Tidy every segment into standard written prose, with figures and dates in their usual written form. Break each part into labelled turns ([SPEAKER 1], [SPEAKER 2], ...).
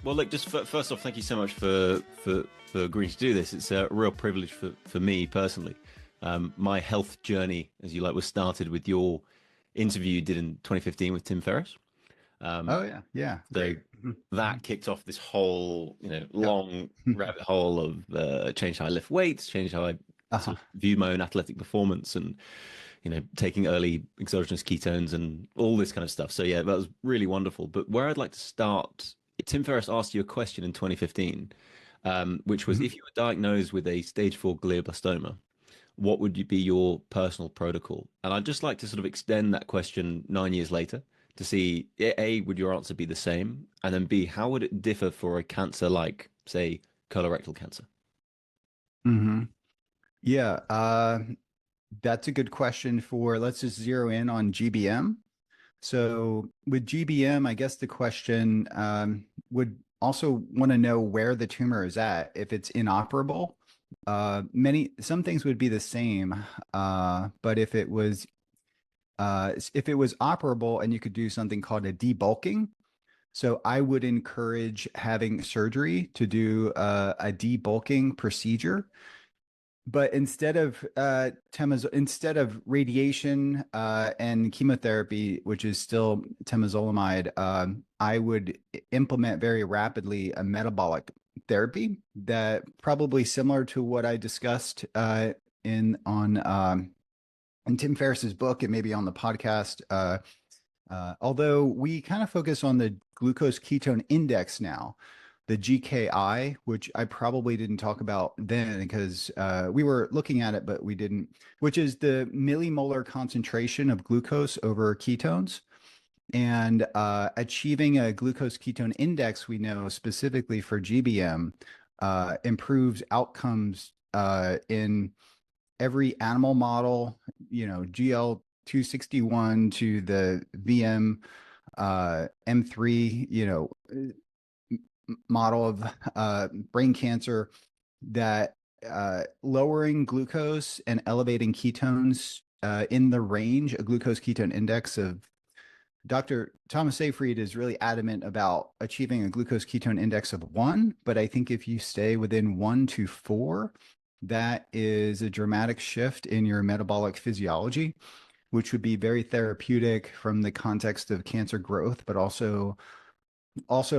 [SPEAKER 1] Well, look, just first off, thank you so much for agreeing to do this. It's a real privilege for me personally. My health journey, as you like, was started with your interview you did in 2015 with Tim Ferriss. Um,
[SPEAKER 2] Oh yeah, yeah,
[SPEAKER 1] so
[SPEAKER 2] great. Mhm, mhm.
[SPEAKER 1] that kicked off this whole,
[SPEAKER 2] Yep.
[SPEAKER 1] long rabbit hole of change how I lift weights, change how I
[SPEAKER 2] Uh-huh.
[SPEAKER 1] sort of view my own athletic performance, and taking early exogenous ketones and all this kind of stuff. So yeah, that was really wonderful. But where I'd like to start, Tim Ferriss asked you a question in 2015, which was
[SPEAKER 2] Mhm.
[SPEAKER 1] if you were diagnosed with a stage 4 glioblastoma, what would be your personal protocol? And I'd just like to sort of extend that question 9 years later to see, A, would your answer be the same? And then B, how would it differ for a cancer like, say, colorectal cancer?
[SPEAKER 2] Mhm. Yeah, that's a good question for, let's just zero in on GBM. So with GBM, I guess the question would also want to know where the tumor is at. If it's inoperable, some things would be the same, but if it was operable and you could do something called a debulking, so I would encourage having surgery to do a debulking procedure. But instead of radiation and chemotherapy, which is still temozolomide, I would implement very rapidly a metabolic therapy that probably similar to what I discussed in Tim Ferriss's book and maybe on the podcast. Although we kind of focus on the glucose ketone index now, the GKI, which I probably didn't talk about then because we were looking at it, but we didn't, which is the millimolar concentration of glucose over ketones. And achieving a glucose ketone index, we know specifically for GBM, improves outcomes in every animal model, GL 261 to the VM M3, model of brain cancer that lowering glucose and elevating ketones in the range, a glucose ketone index of Dr. Thomas Seyfried is really adamant about achieving a glucose ketone index of 1, but I think if you stay within 1 to 4, that is a dramatic shift in your metabolic physiology, which would be very therapeutic from the context of cancer growth, but also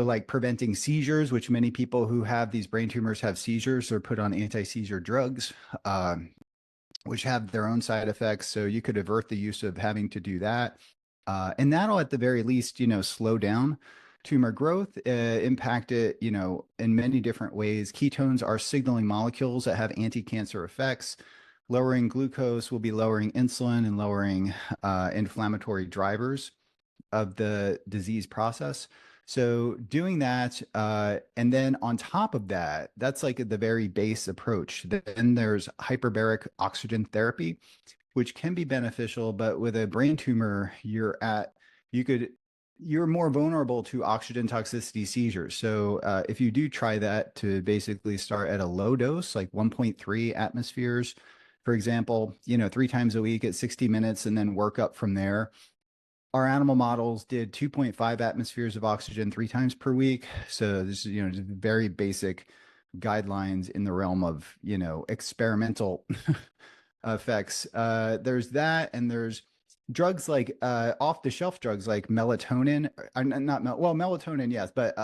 [SPEAKER 2] like preventing seizures, which many people who have these brain tumors have seizures or put on anti-seizure drugs, which have their own side effects. So you could avert the use of having to do that. And that'll at the very least, slow down tumor growth, impact it, in many different ways. Ketones are signaling molecules that have anti-cancer effects. Lowering glucose will be lowering insulin and lowering inflammatory drivers of the disease process. So doing that, and then on top of that, that's like the very base approach. Then there's hyperbaric oxygen therapy, which can be beneficial, but with a brain tumor, you could you're more vulnerable to oxygen toxicity seizures. So if you do try that to basically start at a low dose, like 1.3 atmospheres, for example, 3 times a week at 60 minutes, and then work up from there. Our animal models did 2.5 atmospheres of oxygen 3 times per week. So this is, just very basic guidelines in the realm of, experimental effects. There's that, and there's drugs like off the shelf drugs like melatonin, well, melatonin, yes, but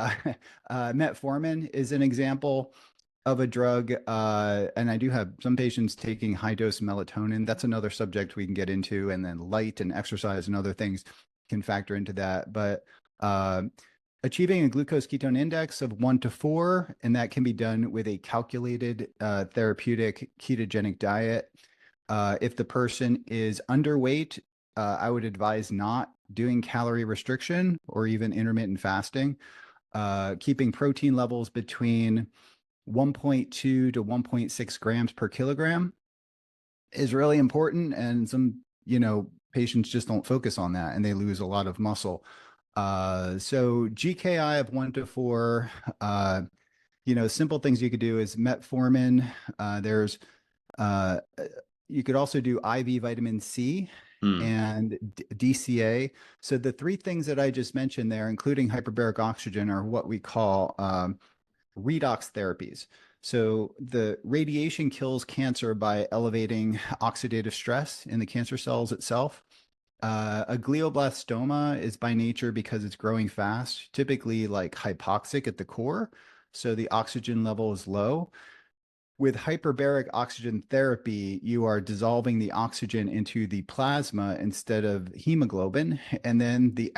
[SPEAKER 2] metformin is an example of a drug. And I do have some patients taking high dose melatonin. That's another subject we can get into. And then light and exercise and other things can factor into that. But uh, achieving a glucose ketone index of 1 to 4, and that can be done with a calculated therapeutic ketogenic diet. If the person is underweight, I would advise not doing calorie restriction or even intermittent fasting. Keeping protein levels between 1.2 to 1.6 grams per kilogram is really important. And some, patients just don't focus on that and they lose a lot of muscle. So GKI of 1 to 4, simple things you could do is metformin. There's, you could also do IV vitamin C
[SPEAKER 1] Mm.
[SPEAKER 2] and DCA. So the three things that I just mentioned there, including hyperbaric oxygen, are what we call redox therapies. So the radiation kills cancer by elevating oxidative stress in the cancer cells itself. A glioblastoma is by nature, because it's growing fast, typically like hypoxic at the core. So the oxygen level is low. With hyperbaric oxygen therapy, you are dissolving the oxygen into the plasma instead of hemoglobin, and then the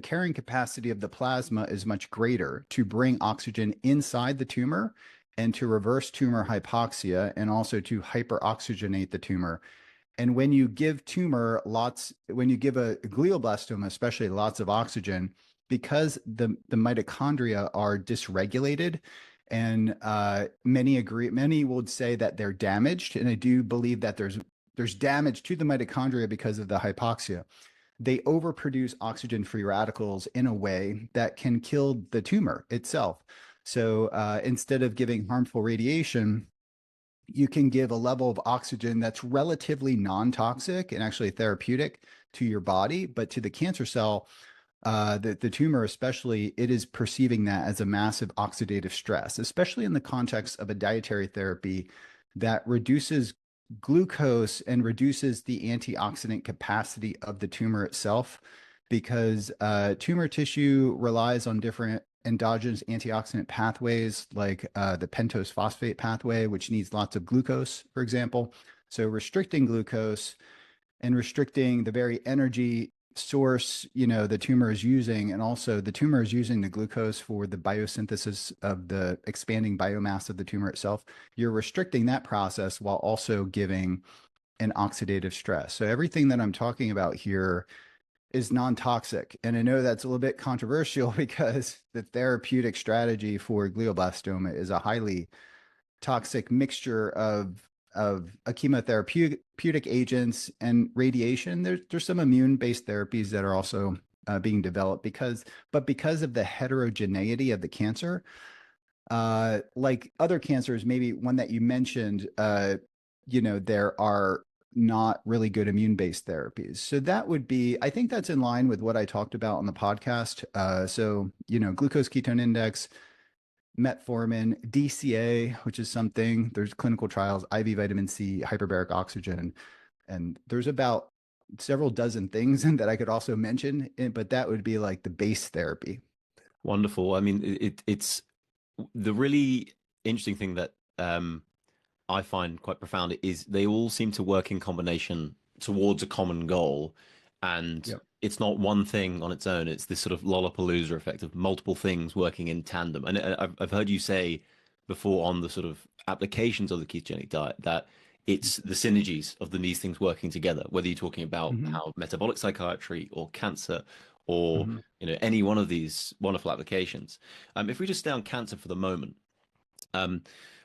[SPEAKER 2] carrying capacity of the plasma is much greater to bring oxygen inside the tumor and to reverse tumor hypoxia and also to hyperoxygenate the tumor. And when you give when you give a glioblastoma, especially lots of oxygen, because the mitochondria are dysregulated, and many would say that they're damaged, and I do believe that there's damage to the mitochondria because of the hypoxia. They overproduce oxygen-free radicals in a way that can kill the tumor itself. So instead of giving harmful radiation, you can give a level of oxygen that's relatively non-toxic and actually therapeutic to your body, but to the cancer cell, the tumor especially, it is perceiving that as a massive oxidative stress, especially in the context of a dietary therapy that reduces glucose and reduces the antioxidant capacity of the tumor itself, because tumor tissue relies on different endogenous antioxidant pathways, like the pentose phosphate pathway, which needs lots of glucose, for example. So restricting glucose and restricting the very energy source, the tumor is using, and also the tumor is using the glucose for the biosynthesis of the expanding biomass of the tumor itself. You're restricting that process while also giving an oxidative stress. So everything that I'm talking about here is non-toxic. And I know that's a little bit controversial because the therapeutic strategy for glioblastoma is a highly toxic mixture of a chemotherapeutic agents and radiation. There's some immune-based therapies that are also being developed because of the heterogeneity of the cancer, like other cancers, maybe one that you mentioned, there are not really good immune-based therapies. So that would be, I think that's in line with what I talked about on the podcast. So, glucose ketone index, metformin, DCA, which is something, there's clinical trials, IV vitamin C, hyperbaric oxygen, and there's about several dozen things that I could also mention, but that would be like the base therapy.
[SPEAKER 1] Wonderful. I mean, it's the really interesting thing that I find quite profound is they all seem to work in combination towards a common goal. And
[SPEAKER 2] Yep.
[SPEAKER 1] it's not one thing on its own. It's this sort of Lollapalooza effect of multiple things working in tandem. And I've heard you say before on the sort of applications of the ketogenic diet that it's the synergies of these things working together, whether you're talking about
[SPEAKER 2] Mm-hmm.
[SPEAKER 1] how metabolic psychiatry or cancer or
[SPEAKER 2] Mm-hmm.
[SPEAKER 1] any one of these wonderful applications. If we just stay on cancer for the moment,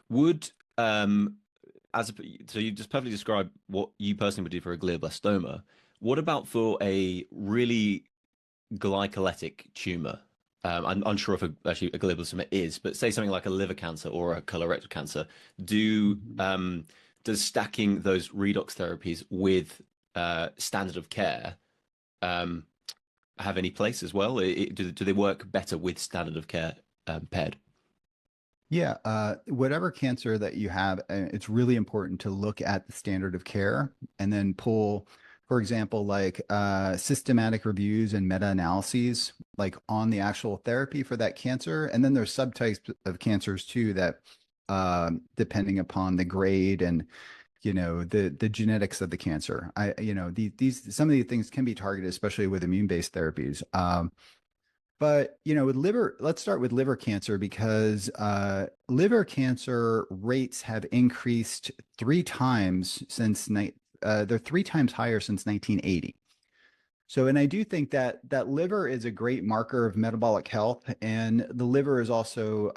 [SPEAKER 1] would as a, so you just perfectly described what you personally would do for a glioblastoma. What about for a really glycolytic tumor? I'm unsure if actually a glioblastoma is, but say something like a liver cancer or a colorectal cancer. Do
[SPEAKER 2] Mm-hmm.
[SPEAKER 1] does stacking those redox therapies with standard of care um, have any place as well? Do they work better with standard of care paired?
[SPEAKER 2] Yeah, whatever cancer that you have, it's really important to look at the standard of care and then pull, for example, like systematic reviews and meta-analyses, like on the actual therapy for that cancer. And then there's subtypes of cancers too that, depending upon the grade and the genetics of the cancer, these some of these things can be targeted, especially with immune-based therapies. But with liver, let's start with liver cancer because liver cancer rates have increased three times they're three times higher since 1980. So, and I do think that liver is a great marker of metabolic health, and the liver is also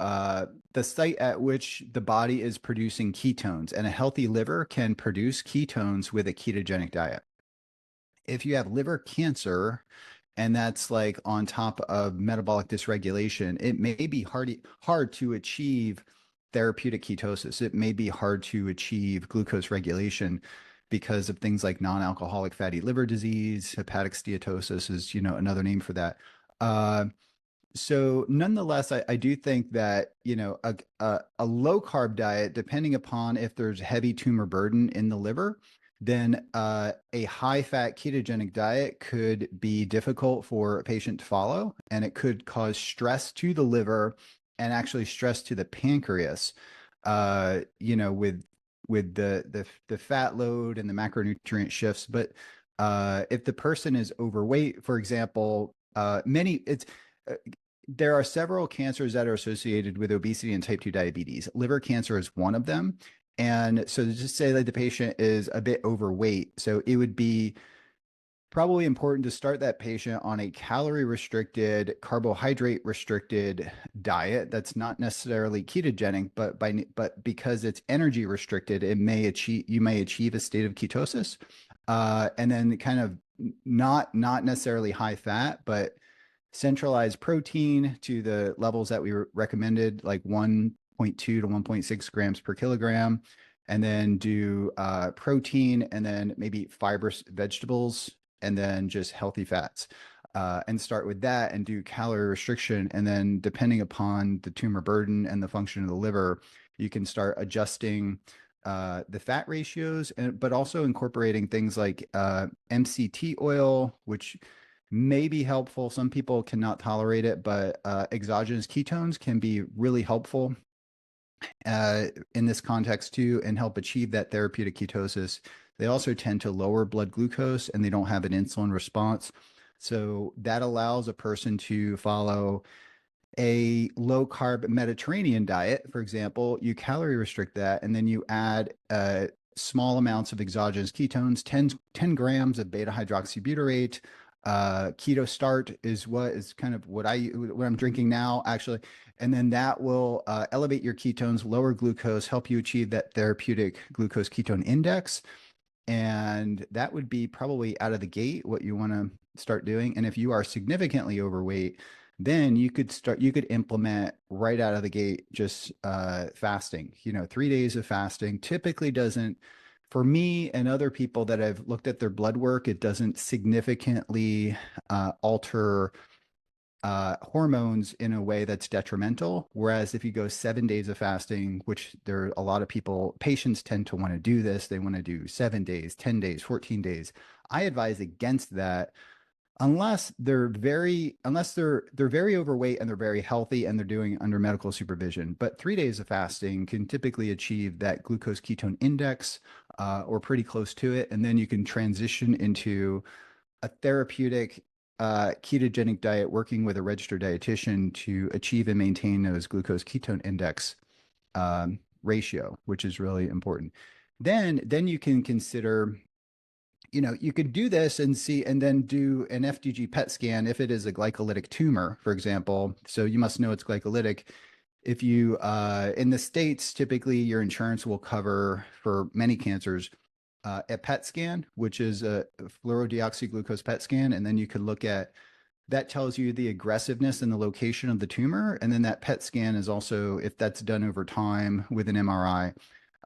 [SPEAKER 2] the site at which the body is producing ketones, and a healthy liver can produce ketones with a ketogenic diet. If you have liver cancer, and that's like on top of metabolic dysregulation, it may be hard to achieve therapeutic ketosis. It may be hard to achieve glucose regulation because of things like non-alcoholic fatty liver disease. Hepatic steatosis is, another name for that. So nonetheless, I do think that, a low carb diet, depending upon if there's heavy tumor burden in the liver, then a high fat ketogenic diet could be difficult for a patient to follow, and it could cause stress to the liver and actually stress to the pancreas, with the fat load and the macronutrient shifts. But if the person is overweight, for example, many it's there are several cancers that are associated with obesity and type 2 diabetes. Liver cancer is one of them. And so to just say that the patient is a bit overweight, so it would be probably important to start that patient on a calorie restricted, carbohydrate restricted diet that's not necessarily ketogenic, but because it's energy restricted, you may achieve a state of ketosis, and then kind of not necessarily high fat, but centralized protein to the levels that we recommended, like 1.2 to 1.6 grams per kilogram, and then do protein, and then maybe fibrous vegetables, and then just healthy fats. And start with that and do calorie restriction. And then, depending upon the tumor burden and the function of the liver, you can start adjusting the fat ratios, but also incorporating things like MCT oil, which may be helpful. Some people cannot tolerate it, but exogenous ketones can be really helpful in this context too, and help achieve that therapeutic ketosis. They also tend to lower blood glucose, and they don't have an insulin response. So that allows a person to follow a low carb Mediterranean diet. For example, you calorie restrict that, and then you add small amounts of exogenous ketones, 10 grams of beta hydroxybutyrate. Keto start is kind of what I'm drinking now, actually. And then that will elevate your ketones, lower glucose, help you achieve that therapeutic glucose ketone index. And that would be probably out of the gate what you want to start doing. And if you are significantly overweight, then you could implement right out of the gate just fasting. 3 days of fasting typically doesn't, for me and other people that have looked at their blood work, it doesn't significantly alter hormones in a way that's detrimental. Whereas if you go 7 days of fasting, which there are a lot of patients tend to want to do this, they want to do 7 days, 10 days, 14 days. I advise against that unless they're very overweight and they're very healthy and they're doing under medical supervision. But 3 days of fasting can typically achieve that glucose ketone index, or pretty close to it. And then you can transition into a therapeutic ketogenic diet, working with a registered dietitian to achieve and maintain those glucose ketone index ratio, which is really important. Then you can consider, you could do this and then do an FDG PET scan if it is a glycolytic tumor, for example. So you must know it's glycolytic. If you, in the States, typically your insurance will cover, for many cancers, a PET scan, which is a fluorodeoxyglucose PET scan. And then you could look at, that tells you the aggressiveness and the location of the tumor. And then that PET scan is also, if that's done over time with an MRI,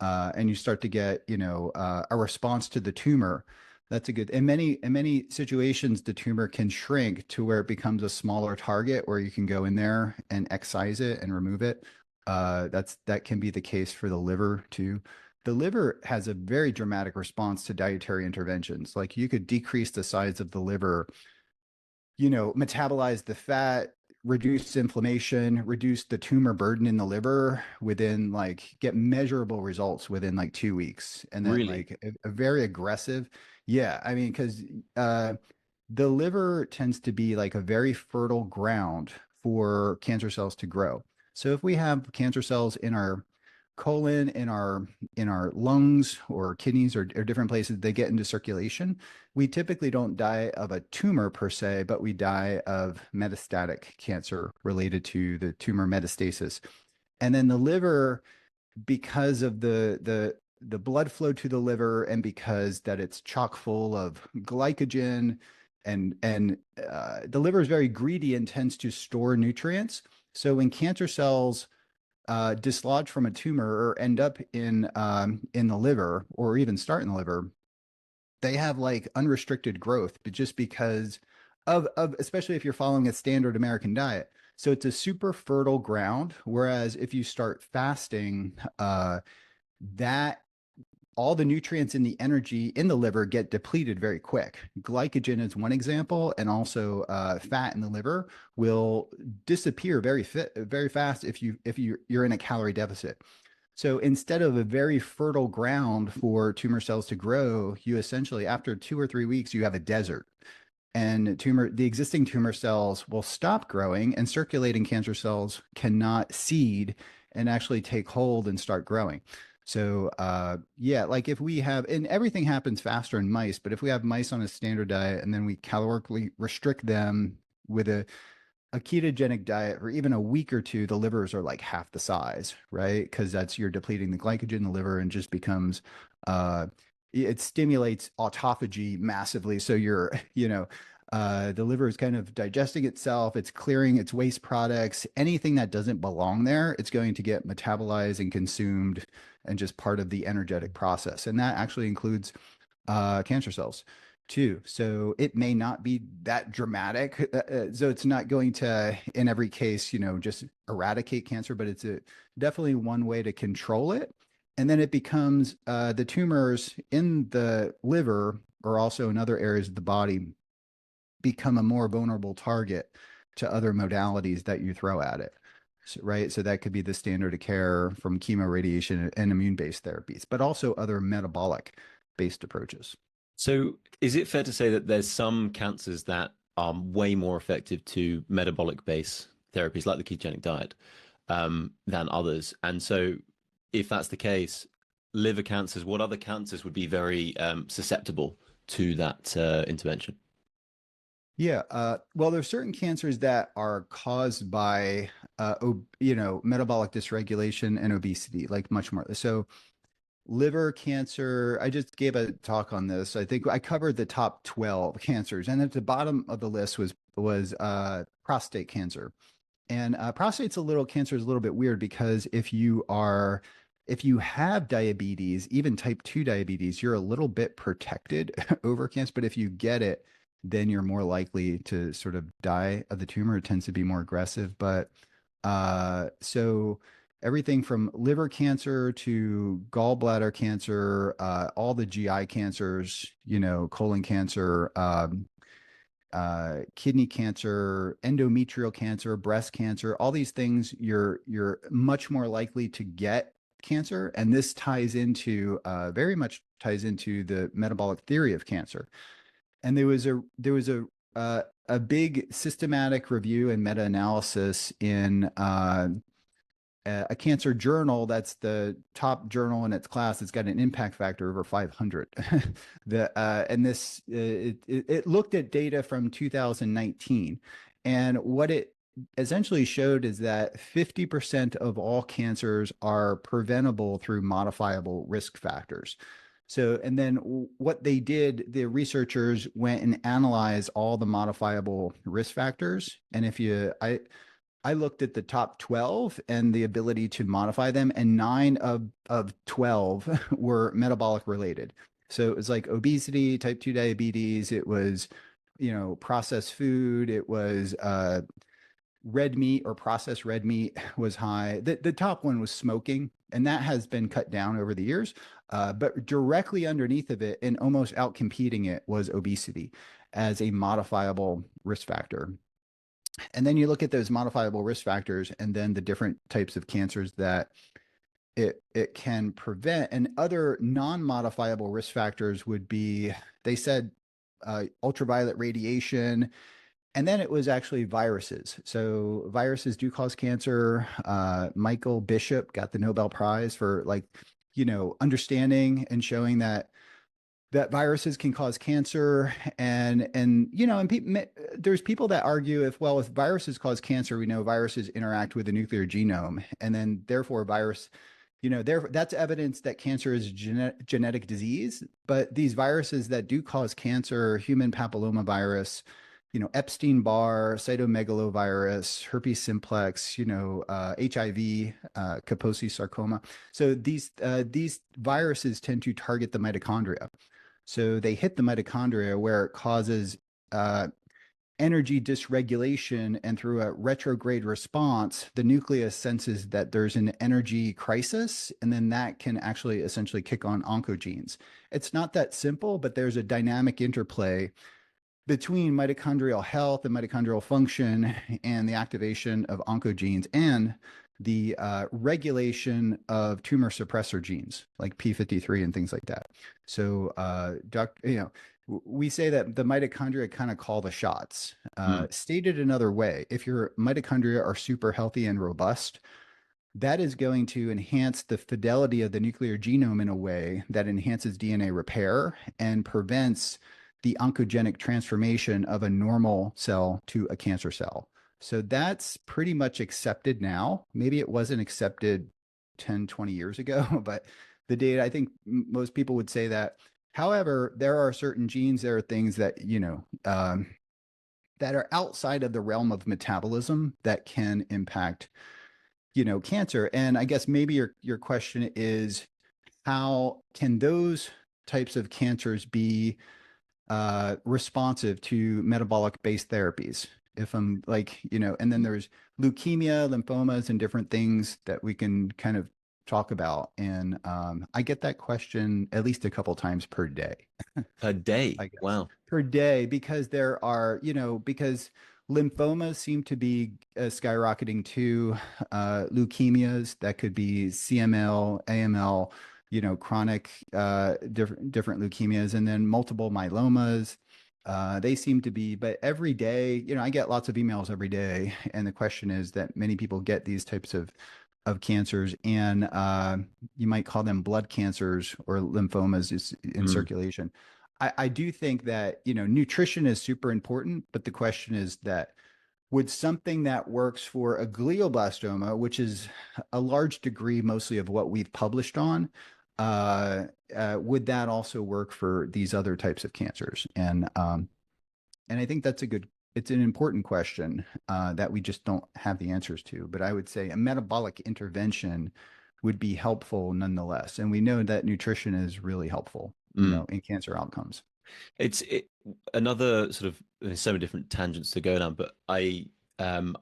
[SPEAKER 2] and you start to get, a response to the tumor, that's a good, in many situations, the tumor can shrink to where it becomes a smaller target where you can go in there and excise it and remove it. That can be the case for the liver too. The liver has a very dramatic response to dietary interventions. Like, you could decrease the size of the liver, metabolize the fat, reduce inflammation, reduce the tumor burden in the liver get measurable results within 2 weeks. And then
[SPEAKER 1] Really?
[SPEAKER 2] a very aggressive. Yeah. I mean, because the liver tends to be like a very fertile ground for cancer cells to grow. So if we have cancer cells in our colon, in our lungs or kidneys or different places, they get into circulation, we typically don't die of a tumor per se, but we die of metastatic cancer related to the tumor metastasis. And then the liver, because of the blood flow to the liver, and because that it's chock full of glycogen, and the liver is very greedy and tends to store nutrients. So when cancer cells dislodge from a tumor or end up in the liver, or even start in the liver, they have like unrestricted growth, but just because of especially if you're following a standard American diet. So it's a super fertile ground. Whereas if you start fasting, that all the nutrients and the energy in the liver get depleted very quick. Glycogen is one example, and also fat in the liver will disappear very fast if you're in a calorie deficit. So instead of a very fertile ground for tumor cells to grow, you essentially, after 2 or 3 weeks, you have a desert. And the existing tumor cells will stop growing, and circulating cancer cells cannot seed and actually take hold and start growing. So yeah, like if we have, and everything happens faster in mice, but if we have mice on a standard diet and then we calorically restrict them with a ketogenic diet for even a week or two, the livers are like half the size, right? Because that's you're depleting the glycogen in the liver and just becomes uh it stimulates autophagy massively. So the liver is kind of digesting itself, it's clearing its waste products. Anything that doesn't belong there, it's going to get metabolized and consumed and just part of the energetic process. And that actually includes cancer cells too. So it may not be that dramatic. So it's not going to, in every case, just eradicate cancer, but it's definitely one way to control it. And then it becomes the tumors in the liver or also in other areas of the body become a more vulnerable target to other modalities that you throw at it. So, right. So that could be the standard of care from chemo, radiation, and immune based therapies, but also other metabolic based approaches.
[SPEAKER 1] So, is it fair to say that there's some cancers that are way more effective to metabolic based therapies like the ketogenic diet than others? And so, if that's the case, liver cancers, what other cancers would be very susceptible to that intervention?
[SPEAKER 2] Yeah. Well, there's certain cancers that are caused by, metabolic dysregulation and obesity, like much more. So liver cancer, I just gave a talk on this. I think I covered the top 12 cancers, and at the bottom of the list was prostate cancer. And prostate's a little cancer is a little bit weird because if you have diabetes, even type 2 diabetes, you're a little bit protected over cancer. But if you get it, then you're more likely to sort of die of the tumor. It tends to be more aggressive. But so everything from liver cancer to gallbladder cancer, all the GI cancers, colon cancer, kidney cancer, endometrial cancer, breast cancer, all these things, you're much more likely to get cancer. And this ties into very much ties into the metabolic theory of cancer. And there was a big systematic review and meta-analysis in a cancer journal that's the top journal in its class. It's got an impact factor over 500. And it looked at data from 2019, and what it essentially showed is that 50% of all cancers are preventable through modifiable risk factors. So, and then what they did, the researchers went and analyzed all the modifiable risk factors. And I looked at the top 12 and the ability to modify them, and nine of 12 were metabolic related. So it was like obesity, type 2 diabetes, it was, processed food, it was red meat or processed red meat was high. The top one was smoking, and that has been cut down over the years. But directly underneath of it and almost out competing it was obesity as a modifiable risk factor. And then you look at those modifiable risk factors and then the different types of cancers that it can prevent. And other non-modifiable risk factors would be, they said, ultraviolet radiation, and then it was actually viruses. So viruses do cause cancer. Michael Bishop got the Nobel Prize for understanding and showing that viruses can cause cancer. And there's people that argue if viruses cause cancer, we know viruses interact with the nuclear genome, and then therefore that's evidence that cancer is genetic disease. But these viruses that do cause cancer, human papillomavirus, Epstein-Barr, cytomegalovirus, herpes simplex, HIV, Kaposi sarcoma. So these viruses tend to target the mitochondria. So they hit the mitochondria where it causes uh, energy dysregulation, and through a retrograde response, the nucleus senses that there's an energy crisis, and then that can actually essentially kick on oncogenes. It's not that simple, but there's a dynamic interplay between mitochondrial health and mitochondrial function and the activation of oncogenes and the regulation of tumor suppressor genes like p53 and things like that. So, we say that the mitochondria kind of call the shots.
[SPEAKER 1] Mm,
[SPEAKER 2] Stated another way, if your mitochondria are super healthy and robust, that is going to enhance the fidelity of the nuclear genome in a way that enhances DNA repair and prevents the oncogenic transformation of a normal cell to a cancer cell. So that's pretty much accepted now. Maybe it wasn't accepted 10, 20 years ago, but the data, I think most people would say that. However, there are certain genes, there are things that, that are outside of the realm of metabolism that can impact cancer. And I guess maybe your question is, how can those types of cancers be responsive to metabolic based therapies? If I'm like, and then there's leukemia, lymphomas, and different things that we can kind of talk about. And I get that question at least a couple times per day.
[SPEAKER 1] a day.
[SPEAKER 2] I guess,
[SPEAKER 1] Wow.
[SPEAKER 2] per day, because there are, because lymphomas seem to be skyrocketing too. Leukemias, that could be CML, AML, chronic different leukemias, and then multiple myelomas. They seem to be, but every day, I get lots of emails every day, and the question is that many people get these types of cancers, and you might call them blood cancers or lymphomas is in
[SPEAKER 1] Mm,
[SPEAKER 2] circulation. I do think that, nutrition is super important, but the question is that would something that works for a glioblastoma, which is a large degree mostly of what we've published on, would that also work for these other types of cancers? And I think it's an important question that we just don't have the answers to. But I would say a metabolic intervention would be helpful nonetheless. And we know that nutrition is really helpful,
[SPEAKER 1] mm.
[SPEAKER 2] in cancer outcomes.
[SPEAKER 1] It's another sort of, there's so many different tangents to go down, but I'm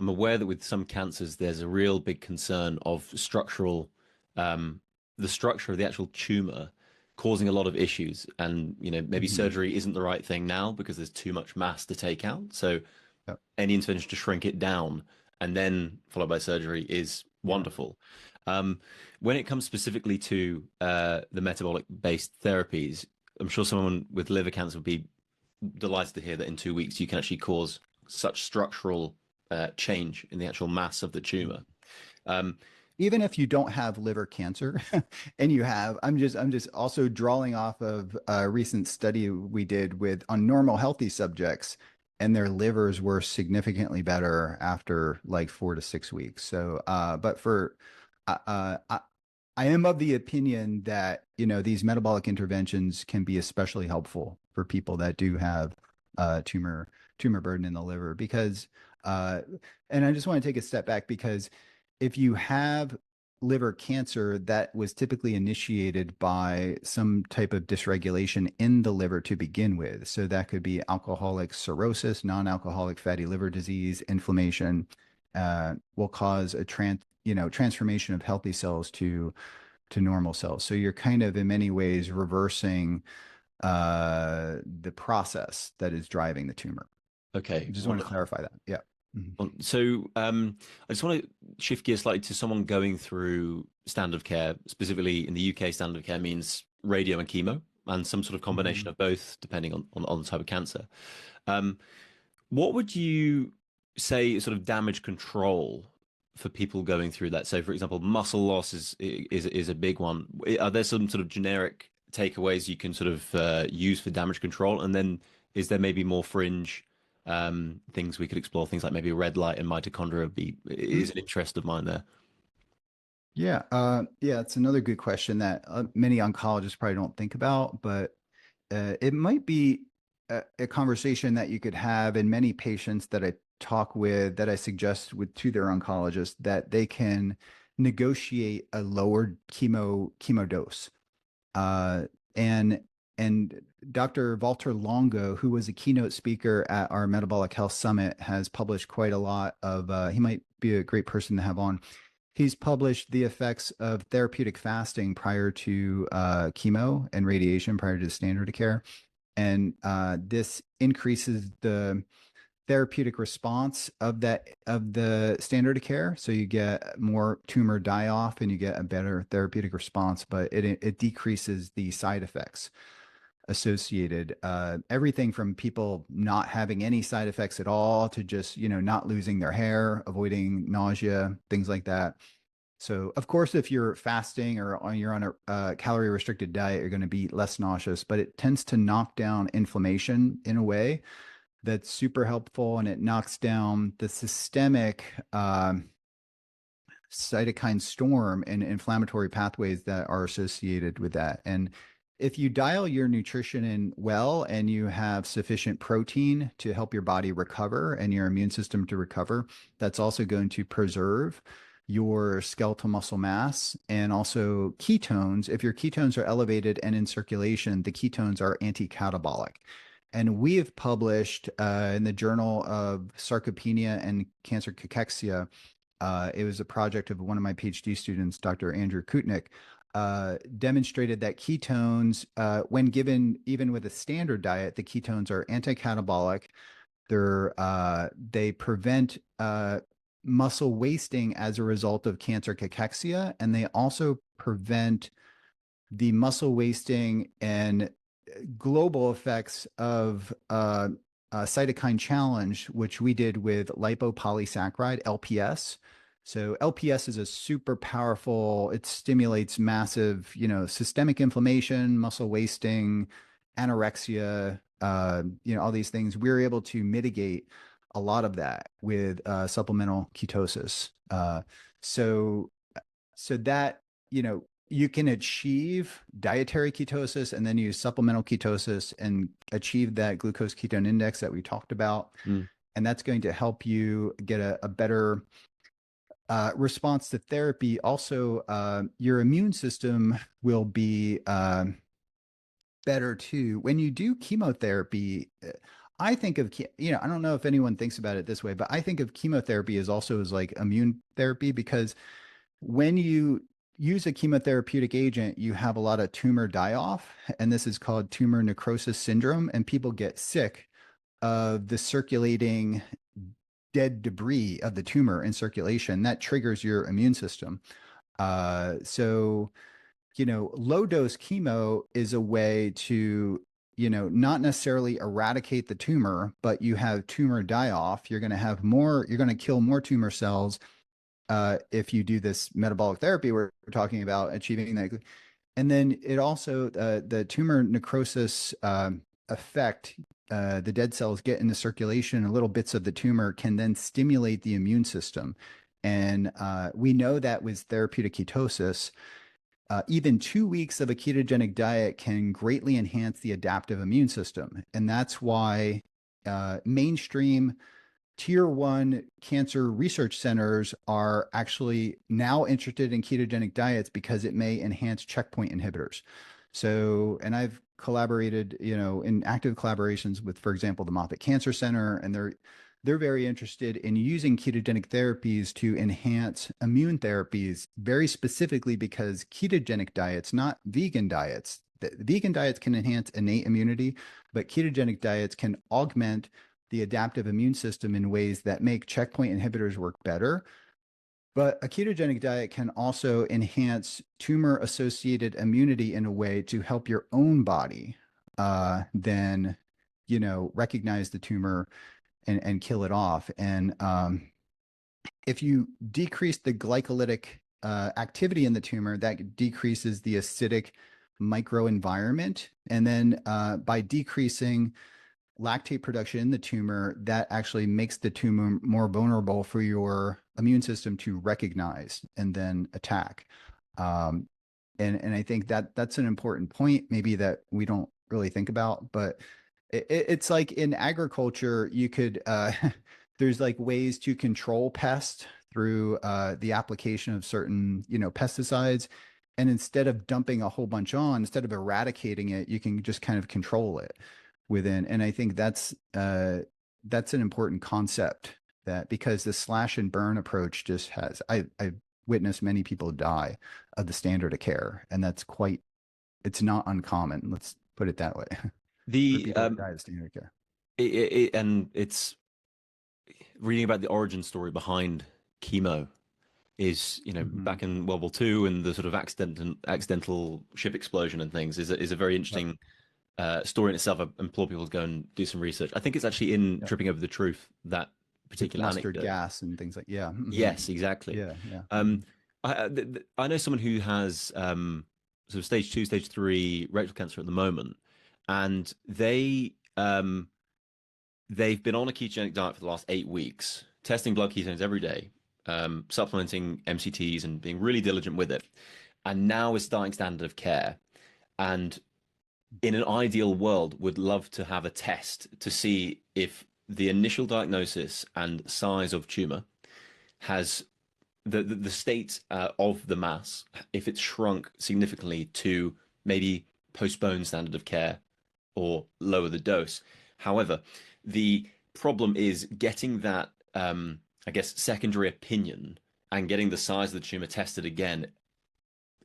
[SPEAKER 1] aware that with some cancers there's a real big concern of structural, um, the structure of the actual tumor causing a lot of issues, and maybe
[SPEAKER 2] Mhm.
[SPEAKER 1] surgery isn't the right thing now because there's too much mass to take out. So
[SPEAKER 2] Yep.
[SPEAKER 1] any intervention to shrink it down and then followed by surgery is
[SPEAKER 2] Yeah.
[SPEAKER 1] wonderful. Um, when it comes specifically to the metabolic based therapies, I'm sure someone with liver cancer would be delighted to hear that in 2 weeks you can actually cause such structural change in the actual mass of the tumor. Um,
[SPEAKER 2] Even if you don't have liver cancer and I'm just also drawing off of a recent study we did with on normal healthy subjects, and their livers were significantly better after like 4 to 6 weeks. So but for I am of the opinion that these metabolic interventions can be especially helpful for people that do have tumor burden in the liver, because uh and I just want to take a step back, because if you have liver cancer, that was typically initiated by some type of dysregulation in the liver to begin with. So that could be alcoholic cirrhosis, non-alcoholic fatty liver disease, inflammation, will cause a transformation of healthy cells to normal cells. So you're kind of in many ways reversing the process that is driving the tumor. I
[SPEAKER 1] okay,
[SPEAKER 2] just want to
[SPEAKER 1] wonderful.
[SPEAKER 2] clarify that. Yeah. Mhm.
[SPEAKER 1] So I just want to shift gears slightly to someone going through standard of care. Specifically in the UK, standard of care means radio and chemo, and some sort of combination
[SPEAKER 2] Mhm.
[SPEAKER 1] of both, depending on the type of cancer. Um, what would you say is sort of damage control for people going through that? So, for example, muscle loss is a big one. Are there some sort of generic takeaways you can sort of use for damage control? And then is there maybe more fringe things we could explore? Things like maybe red light and mitochondria is an interest of mine there.
[SPEAKER 2] Yeah, yeah, it's another good question that many oncologists probably don't think about, but it might be a conversation that you could have in many patients that I talk with, that I suggest with to their oncologist, that they can negotiate a lower chemo dose. Uh, and and Dr. Walter Longo, who was a keynote speaker at our Metabolic Health Summit, has published quite a lot of, he might be a great person to have on. He's published the effects of therapeutic fasting prior to chemo and radiation, prior to standard of care. And this increases the therapeutic response of the standard of care. So you get more tumor die off and you get a better therapeutic response, but it decreases the side effects associated. Everything from people not having any side effects at all to just, not losing their hair, avoiding nausea, things like that. So, of course, if you're fasting or you're on a calorie restricted diet, you're going to be less nauseous, but it tends to knock down inflammation in a way that's super helpful, and it knocks down the systemic cytokine storm and inflammatory pathways that are associated with that. And if you dial your nutrition in well and you have sufficient protein to help your body recover and your immune system to recover, that's also going to preserve your skeletal muscle mass. And also ketones, if your ketones are elevated and in circulation, the ketones are anti-catabolic. And we have published in the Journal of Sarcopenia and Cancer Cachexia. It was a project of one of my PhD students, Dr. Andrew Kutnick, demonstrated that ketones, when given even with a standard diet, the ketones are anti-catabolic. They prevent muscle wasting as a result of cancer cachexia, and they also prevent the muscle wasting and global effects of cytokine challenge, which we did with lipopolysaccharide, LPS. So LPS is a super powerful, it stimulates massive, systemic inflammation, muscle wasting, anorexia, all these things. We're able to mitigate a lot of that with supplemental ketosis. So, so that, you can achieve dietary ketosis and then use supplemental ketosis and achieve that glucose ketone index that we talked about.
[SPEAKER 1] Mm.
[SPEAKER 2] And that's going to help you get a better response to therapy. Also, your immune system will be better too. When you do chemotherapy, I think of, I don't know if anyone thinks about it this way, but I think of chemotherapy as also as like immune therapy, because when you use a chemotherapeutic agent, you have a lot of tumor die off, and this is called tumor necrosis syndrome, and people get sick of the circulating dead debris of the tumor in circulation. That triggers your immune system. So, low dose chemo is a way to, not necessarily eradicate the tumor, but you have tumor die off. You're going to kill more tumor cells if you do this metabolic therapy we're talking about achieving that. And then it also, the tumor necrosis effect, the dead cells get into circulation and little bits of the tumor can then stimulate the immune system. And we know that with therapeutic ketosis, even 2 weeks of a ketogenic diet can greatly enhance the adaptive immune system. And that's why mainstream tier 1 cancer research centers are actually now interested in ketogenic diets because it may enhance checkpoint inhibitors. So, and I've collaborated, in active collaborations with, for example, the Moffitt Cancer Center, and they're very interested in using ketogenic therapies to enhance immune therapies, very specifically because ketogenic diets, not vegan diets, vegan diets can enhance innate immunity, but ketogenic diets can augment the adaptive immune system in ways that make checkpoint inhibitors work better. But a ketogenic diet can also enhance tumor-associated immunity in a way to help your own body then, recognize the tumor and kill it off. And if you decrease the glycolytic activity in the tumor, that decreases the acidic microenvironment. And then by decreasing lactate production in the tumor, that actually makes the tumor more vulnerable for your immune system to recognize and then attack. And I think that that's an important point, maybe that we don't really think about, but it's like in agriculture, you could, there's like ways to control pests through the application of certain, pesticides. and instead of dumping a whole bunch on, instead of eradicating it, you can just kind of control it within. And I think that's an important concept, that because the slash and burn approach just has, I've witnessed many people die of the standard of care, and it's not uncommon. Let's put it that way. For
[SPEAKER 1] The
[SPEAKER 2] people to die of standard of care.
[SPEAKER 1] and it's reading about the origin story behind chemo is,
[SPEAKER 2] Hmm.
[SPEAKER 1] back in World War II and the sort of accidental ship explosion and things is a very
[SPEAKER 2] Yep.
[SPEAKER 1] interesting story in itself. I implore people to go and do some research. I think it's actually in
[SPEAKER 2] Yep.
[SPEAKER 1] Tripping Over the Truth, that
[SPEAKER 2] With
[SPEAKER 1] particular
[SPEAKER 2] mustard
[SPEAKER 1] anecdote.
[SPEAKER 2] gas and things like, yeah. Hmm.
[SPEAKER 1] Yes, exactly.
[SPEAKER 2] Yeah. Yeah. Hmm.
[SPEAKER 1] Um, I know someone who has sort of stage 2, stage 3 rectal cancer at the moment, and they've been on a ketogenic diet for the last 8 weeks, testing blood ketones every day, supplementing MCTs, and being really diligent with it. And now is starting standard of care. And in an ideal world, would love to have a test to see if the initial diagnosis and size of tumor has the state of the mass, if it's shrunk significantly to maybe postpone standard of care or lower the dose. However, the problem is getting that, I guess, secondary opinion and getting the size of the tumor tested again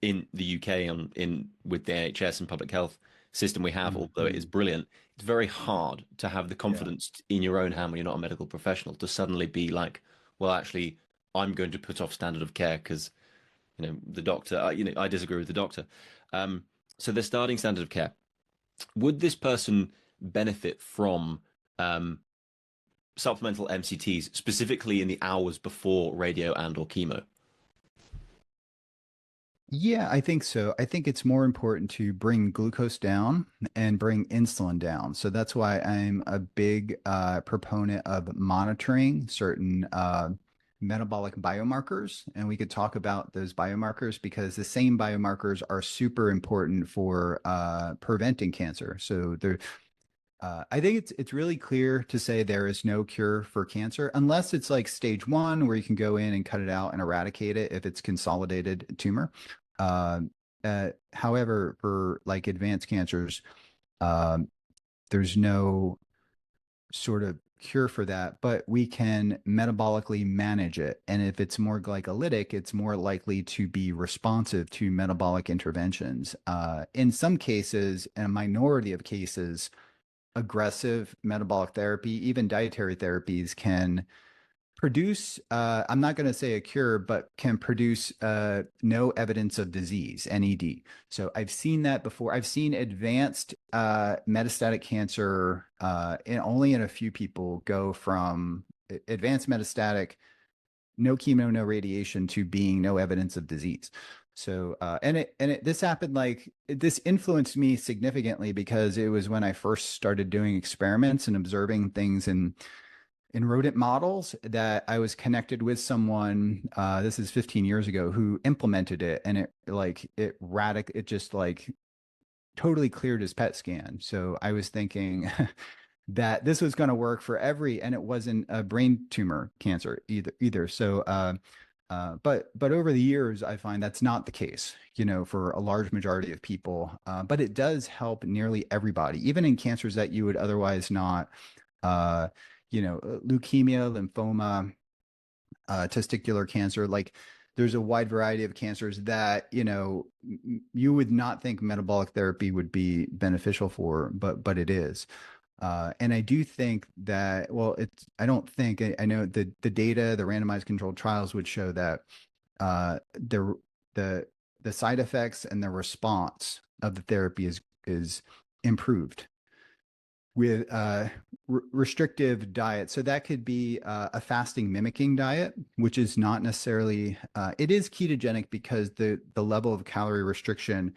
[SPEAKER 1] in the UK in with the NHS and public health system we have. Although it is
[SPEAKER 2] Hmm.
[SPEAKER 1] brilliant, it's very hard to have the
[SPEAKER 2] Yeah.
[SPEAKER 1] confidence in your own hand when you're not a medical professional to suddenly be like, well, actually, I'm going to put off standard of care because the doctor. I disagree with the doctor. Um, so they're starting standard of care. Would this person benefit from um, supplemental MCTs specifically in the hours before radio and or chemo?
[SPEAKER 2] Yeah, I think so. I think it's more important to bring glucose down and bring insulin down. So that's why I'm a big proponent of monitoring certain metabolic biomarkers. And we could talk about those biomarkers because the same biomarkers are super important for preventing cancer. So I think it's really clear to say there is no cure for cancer unless it's like stage one, where you can go in and cut it out and eradicate it if it's consolidated tumor. Uh, However, for like advanced cancers, um, there's no sort of cure for that, but we can metabolically manage it. And if it's more glycolytic, it's more likely to be responsive to metabolic interventions. In some cases, in a minority of cases, aggressive metabolic therapy, even dietary therapies, can produce, I'm not going to say a cure, but can produce no evidence of disease, NED. So I've seen that before. I've seen advanced metastatic cancer only in a few people go from advanced metastatic, no chemo, no radiation, to being no evidence of disease. So, this happened, like, this influenced me significantly because it was when I first started doing experiments and observing things in rodent models that I was connected with someone, this is 15 years ago, who implemented it, and it just like totally cleared his PET scan. So I was thinking that this was going to work for and it wasn't a brain tumor cancer either. So, but over the years, I find that's not the case, for a large majority of people. But it does help nearly everybody, even in cancers that you would otherwise not, uh, leukemia, lymphoma, testicular cancer. Like, there's a wide variety of cancers that, you would not think metabolic therapy would be beneficial for, but it is. And I do think that, well, I don't think, I know the data, the randomized controlled trials would show that the the side effects and the response of the therapy is improved with restrictive diet. So that could be a fasting mimicking diet, which is not necessarily, it is ketogenic because the level of calorie restriction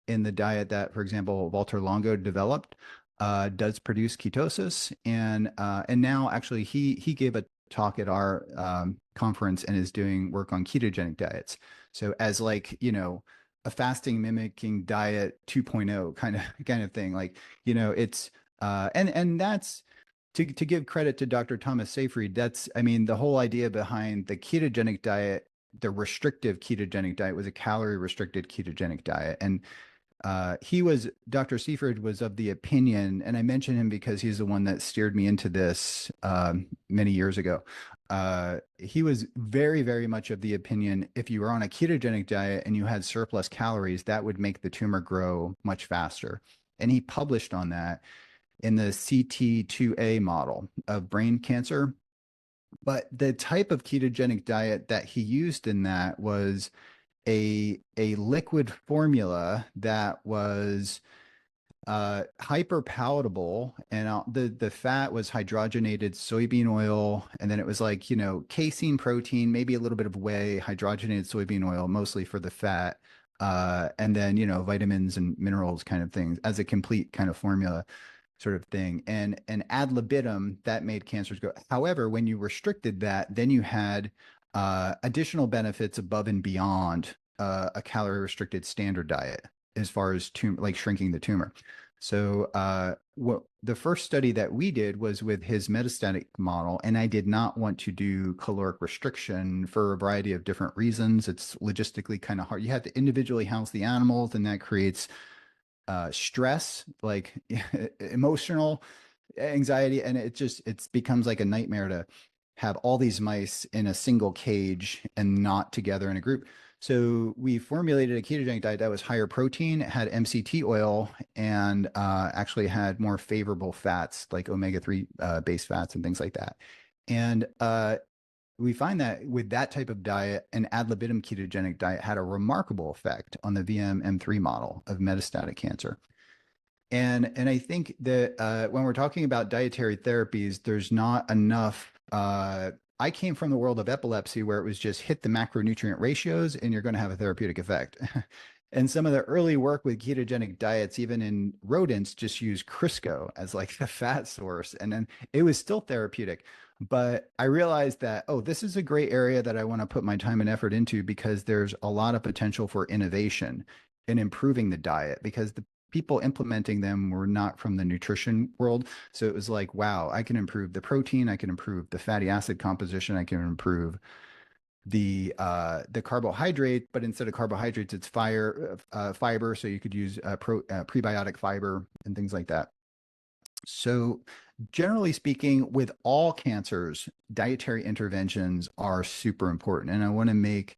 [SPEAKER 2] in the diet that, for example, Walter Longo developed does produce ketosis. And now actually he gave a talk at our conference and is doing work on ketogenic diets. So as, like, a fasting mimicking diet 2.0 kind of thing. Like, it's and that's to give credit to Dr. Thomas Seyfried. That's, I mean, the whole idea behind the ketogenic diet the restrictive ketogenic diet was a calorie restricted ketogenic diet. And Dr. Seaford was of the opinion, and I mention him because he's the one that steered me into this many years ago. He was very, very much of the opinion if you were on a ketogenic diet and you had surplus calories, that would make the tumor grow much faster. And he published on that in the CT2A model of brain cancer. But the type of ketogenic diet that he used in that was a liquid formula that was hyper palatable, and the fat was hydrogenated soybean oil, and then it was like, casein, protein, maybe a little bit of whey, hydrogenated soybean oil, mostly for the fat, and then vitamins and minerals kind of things as a complete kind of formula sort of thing. And ad libitum, that made cancers go. However, when you restricted that, then you had additional benefits above and beyond a calorie restricted standard diet as far as like shrinking the tumor. So what the first study that we did was with his metastatic model, and I did not want to do caloric restriction for a variety of different reasons. It's logistically kind of hard. You have to individually house the animals, and that creates stress, like emotional anxiety, and it becomes like a nightmare to have all these mice in a single cage and not together in a group. So we formulated a ketogenic diet that was higher protein, it had MCT oil, and actually had more favorable fats like omega-3 based fats and things like that. And we find that with that type of diet, an ad libitum ketogenic diet had a remarkable effect on the VM-M3 model of metastatic cancer. And I think that when we're talking about dietary therapies, there's not enough. I came from the world of epilepsy where it was just hit the macronutrient ratios and you're going to have a therapeutic effect. And some of the early work with ketogenic diets, even in rodents, just use Crisco as like the fat source. And then it was still therapeutic. But I realized that, oh, this is a great area that I want to put my time and effort into because there's a lot of potential for innovation in improving the diet because the people implementing them were not from the nutrition world. So it was like, wow, I can improve the protein, I can improve the fatty acid composition, I can improve the carbohydrate, but instead of carbohydrates, it's fiber. So you could use prebiotic fiber and things like that. So generally speaking, with all cancers, dietary interventions are super important. And I want to make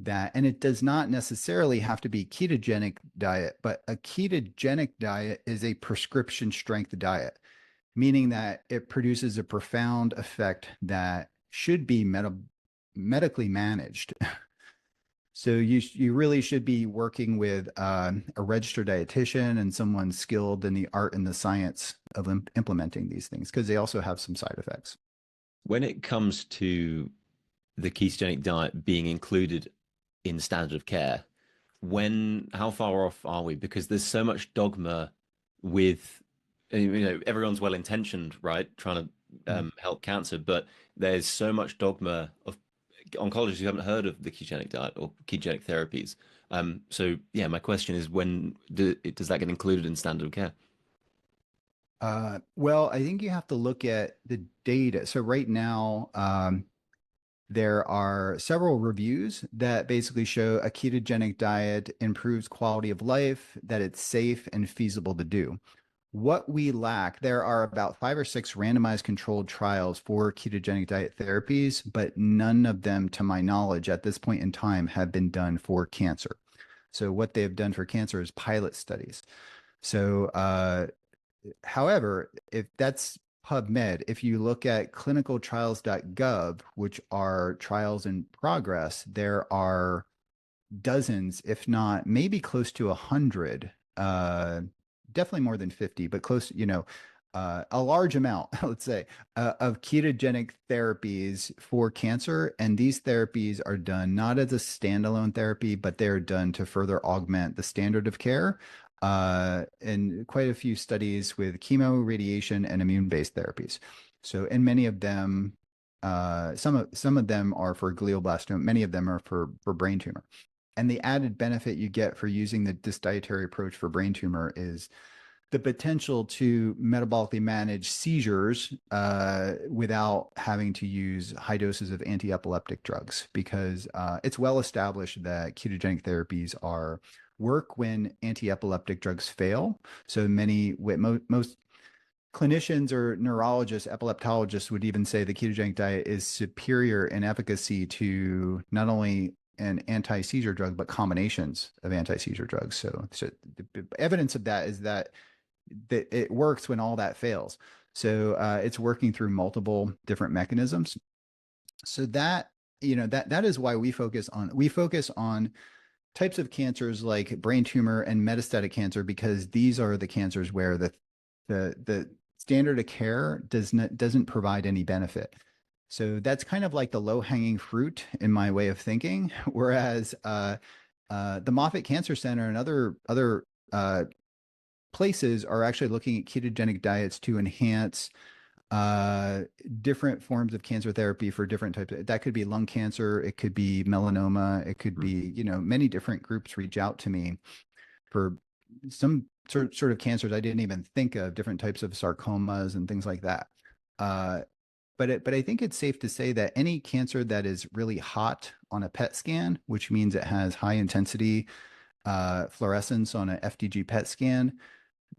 [SPEAKER 2] that, and it does not necessarily have to be ketogenic diet, but a ketogenic diet is a prescription strength diet, meaning that it produces a profound effect that should be medically managed. So you really should be working with a registered dietitian and someone skilled in the art and the science of implementing these things because they also have some side effects.
[SPEAKER 1] When it comes to the ketogenic diet being included in standard of care, how far off are we? Because there's so much dogma with, everyone's well intentioned, right? Trying to help cancer, but there's so much dogma of oncologists who haven't heard of the ketogenic diet or ketogenic therapies. So yeah, my question is, when does that get included in standard of care?
[SPEAKER 2] Well, I think you have to look at the data. So right now, there are several reviews that basically show a ketogenic diet improves quality of life, that it's safe and feasible to do. What we lack, there are about 5 or 6 randomized controlled trials for ketogenic diet therapies, but none of them, to my knowledge, at this point in time, have been done for cancer. So what they have done for cancer is pilot studies. So, however, if that's PubMed, if you look at clinicaltrials.gov, which are trials in progress, there are dozens, if not maybe close to 100, definitely more than 50, but close, a large amount, let's say, of ketogenic therapies for cancer. And these therapies are done not as a standalone therapy, but they're done to further augment the standard of care. And quite a few studies with chemo, radiation, and immune-based therapies. So, and many of them, some of them are for glioblastoma, many of them are for brain tumor. And the added benefit you get for using this dietary approach for brain tumor is the potential to metabolically manage seizures without having to use high doses of anti-epileptic drugs, because it's well established that ketogenic therapies are work when anti-epileptic drugs fail. So most clinicians or neurologists, epileptologists would even say the ketogenic diet is superior in efficacy to not only an anti-seizure drug, but combinations of anti-seizure drugs. So the evidence of that is that it works when all that fails. So it's working through multiple different mechanisms. So that, that is why we focus on types of cancers like brain tumor and metastatic cancer, because these are the cancers where the standard of care doesn't provide any benefit. So that's kind of like the low hanging fruit in my way of thinking. Whereas the Moffitt Cancer Center and other places are actually looking at ketogenic diets to enhance different forms of cancer therapy for different types that could be lung cancer, it could be melanoma, it could be, many different groups reach out to me for some sort of cancers I didn't even think of, different types of sarcomas and things like that. But I think it's safe to say that any cancer that is really hot on a PET scan, which means it has high intensity fluorescence on an FDG PET scan,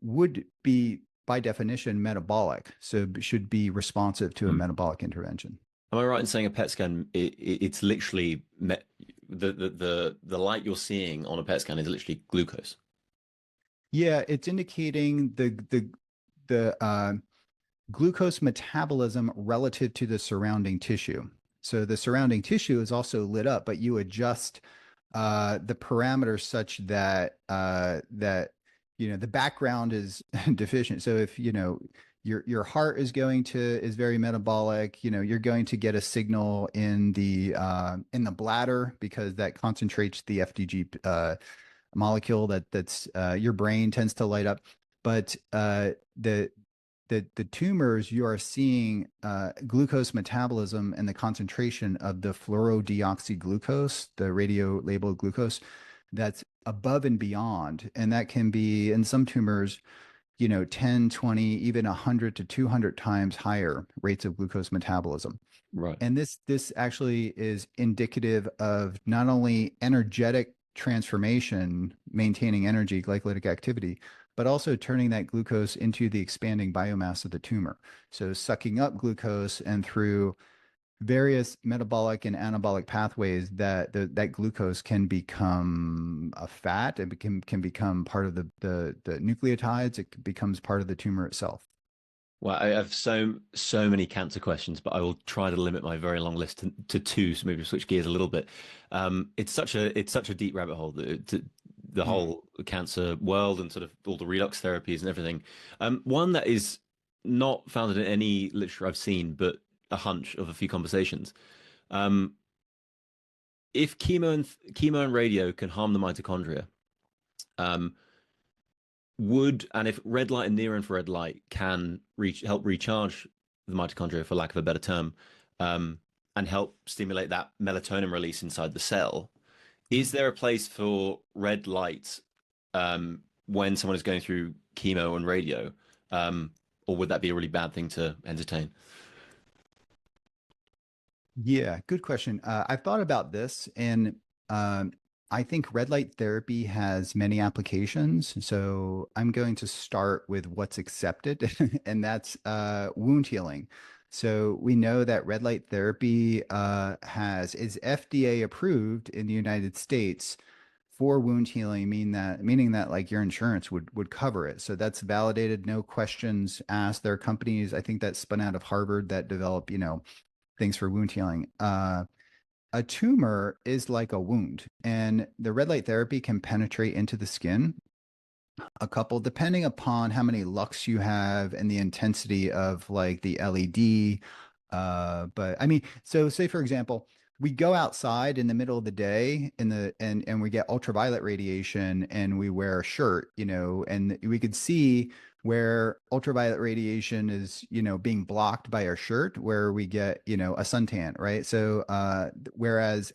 [SPEAKER 2] would be by definition metabolic, so should be responsive to a metabolic intervention.
[SPEAKER 1] Am I right in saying a PET scan? It's literally the light you're seeing on a PET scan is literally glucose.
[SPEAKER 2] Yeah, it's indicating the glucose metabolism relative to the surrounding tissue. So the surrounding tissue is also lit up, but you adjust the parameters such that the background is deficient. So if your heart is very metabolic, you're going to get a signal in the bladder, because that concentrates the FDG molecule that's your brain tends to light up. But the tumors, you are seeing glucose metabolism and the concentration of the fluorodeoxyglucose, the radio labeled glucose, that's above and beyond. And that can be in some tumors, 10, 20, even 100 to 200 times higher rates of glucose metabolism.
[SPEAKER 1] Right.
[SPEAKER 2] And this actually is indicative of not only energetic transformation, maintaining energy, glycolytic activity, but also turning that glucose into the expanding biomass of the tumor. So sucking up glucose, and through various metabolic and anabolic pathways, that glucose can become a fat, and can become part of the nucleotides. It becomes part of the tumor itself.
[SPEAKER 1] Well, I have so many cancer questions, but I will try to limit my very long list to two. So maybe switch gears a little bit. It's such a deep rabbit hole, the whole cancer world, and sort of all the redox therapies and everything. One that is not founded in any literature I've seen, but a hunch of a few conversations. If chemo and radio can harm the mitochondria, um, and if red light and near infrared light can help recharge the mitochondria, for lack of a better term, and help stimulate that melatonin release inside the cell, is there a place for red light when someone is going through chemo and radio, or would that be a really bad thing to entertain?
[SPEAKER 2] Yeah, good question. I've thought about this, and I think red light therapy has many applications. So I'm going to start with what's accepted, and that's wound healing. So we know that red light therapy is FDA approved in the United States for wound healing, meaning that like your insurance would cover it. So that's validated, no questions asked. There are companies, I think, that spun out of Harvard that develop, things for wound healing. A tumor is like a wound, and the red light therapy can penetrate into the skin. Depending upon how many lux you have and the intensity of like the LED. But I mean, so say for example, we go outside in the middle of the day and we get ultraviolet radiation, and we wear a shirt, and we could see where ultraviolet radiation is, being blocked by our shirt, where we get, a suntan, right? So, whereas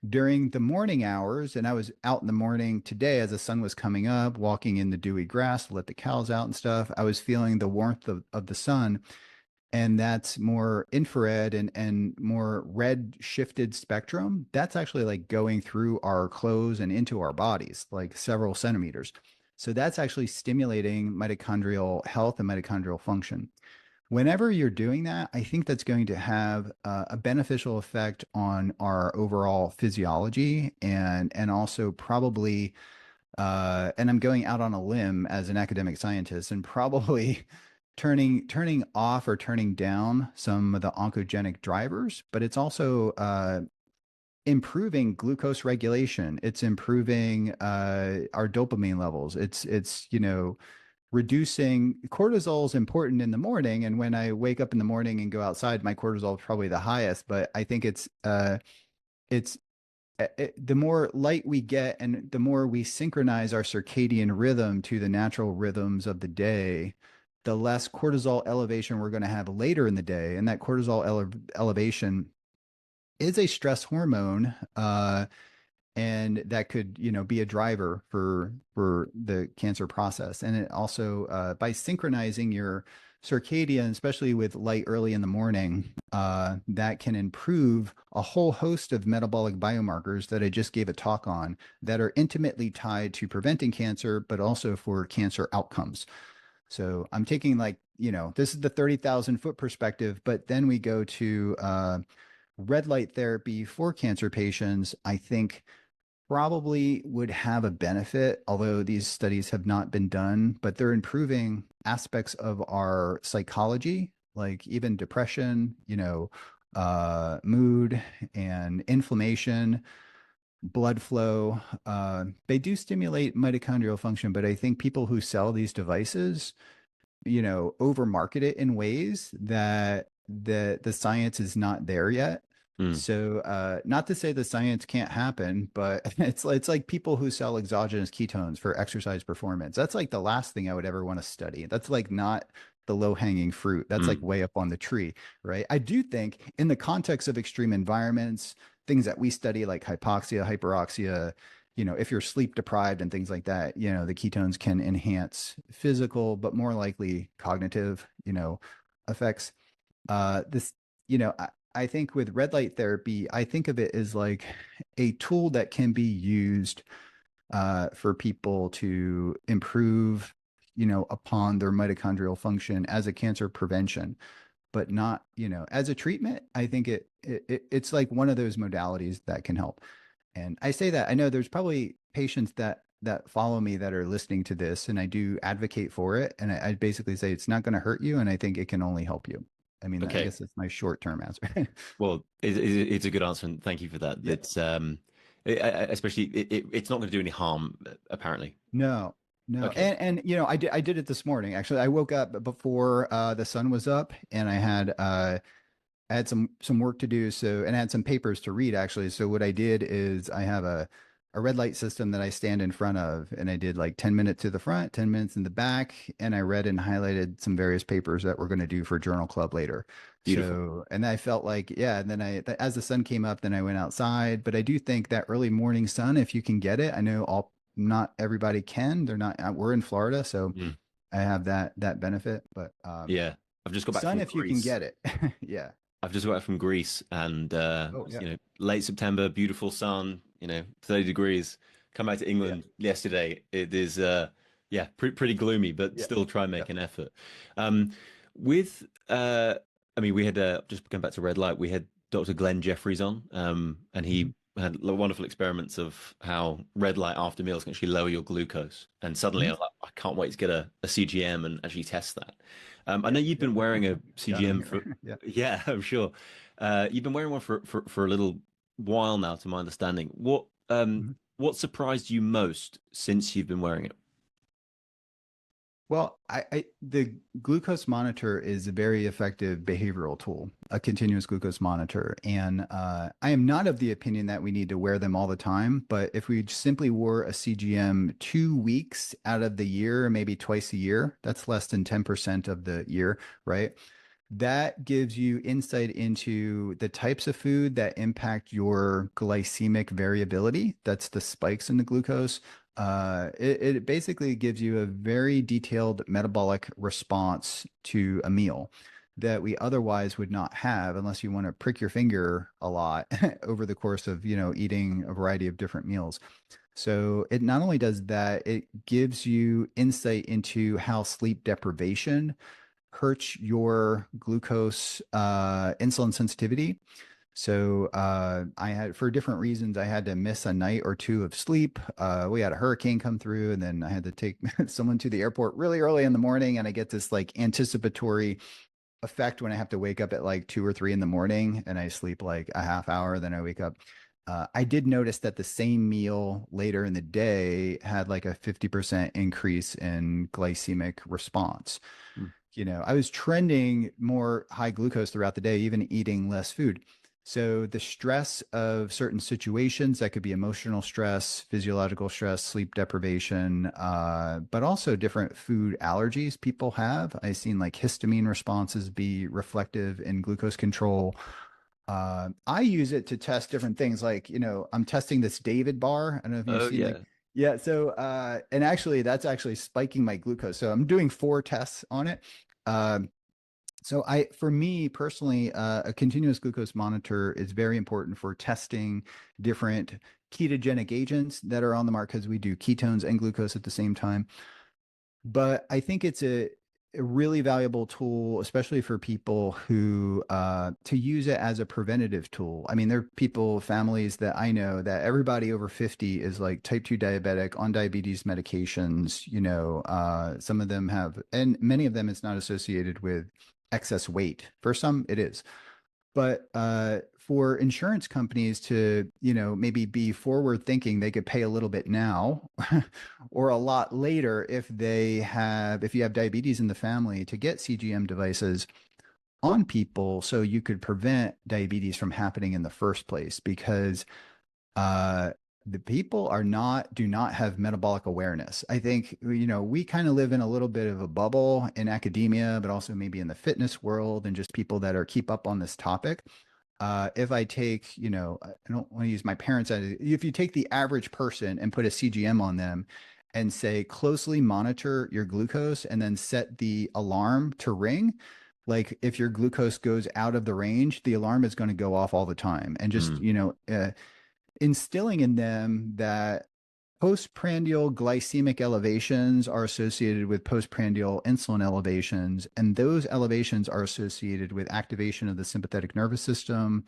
[SPEAKER 2] during the morning hours, and I was out in the morning today as the sun was coming up, walking in the dewy grass to let the cows out and stuff. I was feeling the warmth of the sun, and that's more infrared and more red shifted spectrum. That's actually like going through our clothes and into our bodies, like several centimeters. So that's actually stimulating mitochondrial health and mitochondrial function. Whenever you're doing that, I think that's going to have a beneficial effect on our overall physiology and also probably and I'm going out on a limb as an academic scientist and probably turning off or turning down some of the oncogenic drivers, but it's also improving glucose regulation. It's improving our dopamine levels. It's reducing cortisol is important in the morning, and when I wake up in the morning and go outside, my cortisol is probably the highest. But I think it's the more light we get and the more we synchronize our circadian rhythm to the natural rhythms of the day, the less cortisol elevation we're going to have later in the day. And that cortisol elevation is a stress hormone, and that could be a driver for the cancer process. And it also by synchronizing your circadian, especially with light early in the morning, that can improve a whole host of metabolic biomarkers that I just gave a talk on that are intimately tied to preventing cancer, but also for cancer outcomes. So I'm taking like, this is the 30,000 foot perspective, but then we go to red light therapy for cancer patients. I think probably would have a benefit, although these studies have not been done, but they're improving aspects of our psychology, like even depression, mood and inflammation, blood flow. They do stimulate mitochondrial function, but I think people who sell these devices, over market it in ways that the science is not there yet.
[SPEAKER 1] Mm,
[SPEAKER 2] So, not to say the science can't happen, but it's like people who sell exogenous ketones for exercise performance. That's like the last thing I would ever want to study. That's like not the low-hanging fruit. That's like
[SPEAKER 1] mm.
[SPEAKER 2] way up on the tree, right? I do think in the context of extreme environments, things that we study like hypoxia, hyperoxia, if you're sleep deprived and things like that, the ketones can enhance physical, but more likely cognitive, effects. This, I think with red light therapy, I think of it as like a tool that can be used for people to improve, upon their mitochondrial function as a cancer prevention, but not, as a treatment. I think it's like one of those modalities that can help. And I say that I know there's probably patients that follow me that are listening to this, and I do advocate for it. And I basically say it's not going to hurt you, and I think it can only help you. I mean, I
[SPEAKER 1] Okay.
[SPEAKER 2] guess that's my short-term answer.
[SPEAKER 1] Well, it's a good answer, and thank you for that.
[SPEAKER 2] Yeah.
[SPEAKER 1] It's especially it's not going to do any harm, apparently.
[SPEAKER 2] No, no.
[SPEAKER 1] Okay.
[SPEAKER 2] And I did it this morning. Actually, I woke up before the sun was up, and I had some work to do, so and I had some papers to read actually. So what I did is I have a red light system that I stand in front of, and I did like 10 minutes to the front, 10 minutes in the back, and I read and highlighted some various papers that we're going to do for journal club later.
[SPEAKER 1] Beautiful.
[SPEAKER 2] So, and I felt like, yeah, and then as the sun came up, then I went outside. But I do think that early morning sun, if you can get it, I know not everybody can. They're not, we're in Florida, so
[SPEAKER 1] Mm.
[SPEAKER 2] I have that benefit. But
[SPEAKER 1] Yeah. I've just got back
[SPEAKER 2] sun,
[SPEAKER 1] from
[SPEAKER 2] if you can
[SPEAKER 1] Greece.
[SPEAKER 2] get it, yeah.
[SPEAKER 1] I've just got back from Greece, and
[SPEAKER 2] Oh yeah.
[SPEAKER 1] late September, beautiful sun, 30 degrees. Come back to
[SPEAKER 2] Yeah.
[SPEAKER 1] England yesterday. It is yeah, pretty gloomy, but
[SPEAKER 2] Yeah.
[SPEAKER 1] still try and
[SPEAKER 2] Yeah.
[SPEAKER 1] make an effort. Um, with I mean, we had just going back to red light. We had Dr. Glenn Jeffries on, and
[SPEAKER 2] Mhm.
[SPEAKER 1] he had wonderful experiments of how red light after meals can actually lower your glucose. And suddenly, I
[SPEAKER 2] Mhm.
[SPEAKER 1] was like, I can't wait to get a CGM and actually test that. I
[SPEAKER 2] Yeah.
[SPEAKER 1] know you've
[SPEAKER 2] Yeah.
[SPEAKER 1] been wearing a
[SPEAKER 2] Got him
[SPEAKER 1] CGM for,
[SPEAKER 2] here. Yeah.
[SPEAKER 1] yeah, I'm sure. You've been wearing one for a little while now, to my understanding.
[SPEAKER 2] Mhm.
[SPEAKER 1] What surprised you most since you've been wearing it?
[SPEAKER 2] Well, the glucose monitor is a very effective behavioral tool, a continuous glucose monitor. And I am not of the opinion that we need to wear them all the time. But if we simply wore a CGM 2 weeks out of the year, maybe twice a year, that's less than 10% of the year, right? That gives you insight into the types of food that impact your glycemic variability. That's the spikes in the glucose. It basically gives you a very detailed metabolic response to a meal that we otherwise would not have unless you want to prick your finger a lot over the course of, eating a variety of different meals. So it not only does that, it gives you insight into how sleep deprivation hurts your glucose insulin sensitivity. So I had, for different reasons, I had to miss a night or two of sleep. We had a hurricane come through, and then I had to take someone to the airport really early in the morning, and I get this like anticipatory effect when I have to wake up at like 2 or 3 in the morning, and I sleep like a half hour, then I wake up. I did notice that the same meal later in the day had like a 50% increase in glycemic response.
[SPEAKER 1] Mm.
[SPEAKER 2] I was trending more high glucose throughout the day, even eating less food. So the stress of certain situations, that could be emotional stress, physiological stress, sleep deprivation, but also different food allergies people have. I've seen like histamine responses be reflective in glucose control. I use it to test different things. Like, I'm testing this David bar. I don't know if you've
[SPEAKER 1] Oh
[SPEAKER 2] seen like,
[SPEAKER 1] yeah.
[SPEAKER 2] yeah. So, and actually, that's actually spiking my glucose. So I'm doing 4 tests on it. Um, for me personally, a continuous glucose monitor is very important for testing different ketogenic agents that are on the market because we do ketones and glucose at the same time. But I think it's a really valuable tool, especially for people who to use it as a preventative tool. I mean, there are people, families that I know that everybody over 50 is like type 2 diabetic on diabetes medications. Some of them have, and many of them it's not associated with excess weight. For some, it is. But for insurance companies to, maybe be forward thinking, they could pay a little bit now or a lot later if you have diabetes in the family to get CGM devices on people so you could prevent diabetes from happening in the first place because uh, the people do not have metabolic awareness. I think, we kind of live in a little bit of a bubble in academia, but also maybe in the fitness world and just people that are keep up on this topic. If I take, I don't want to use my parents as, if you take the average person and put a CGM on them and say, closely monitor your glucose and then set the alarm to ring, like if your glucose goes out of the range, the alarm is going to go off all the time. And just,
[SPEAKER 1] Mm.
[SPEAKER 2] instilling in them that postprandial glycemic elevations are associated with postprandial insulin elevations, and those elevations are associated with activation of the sympathetic nervous system,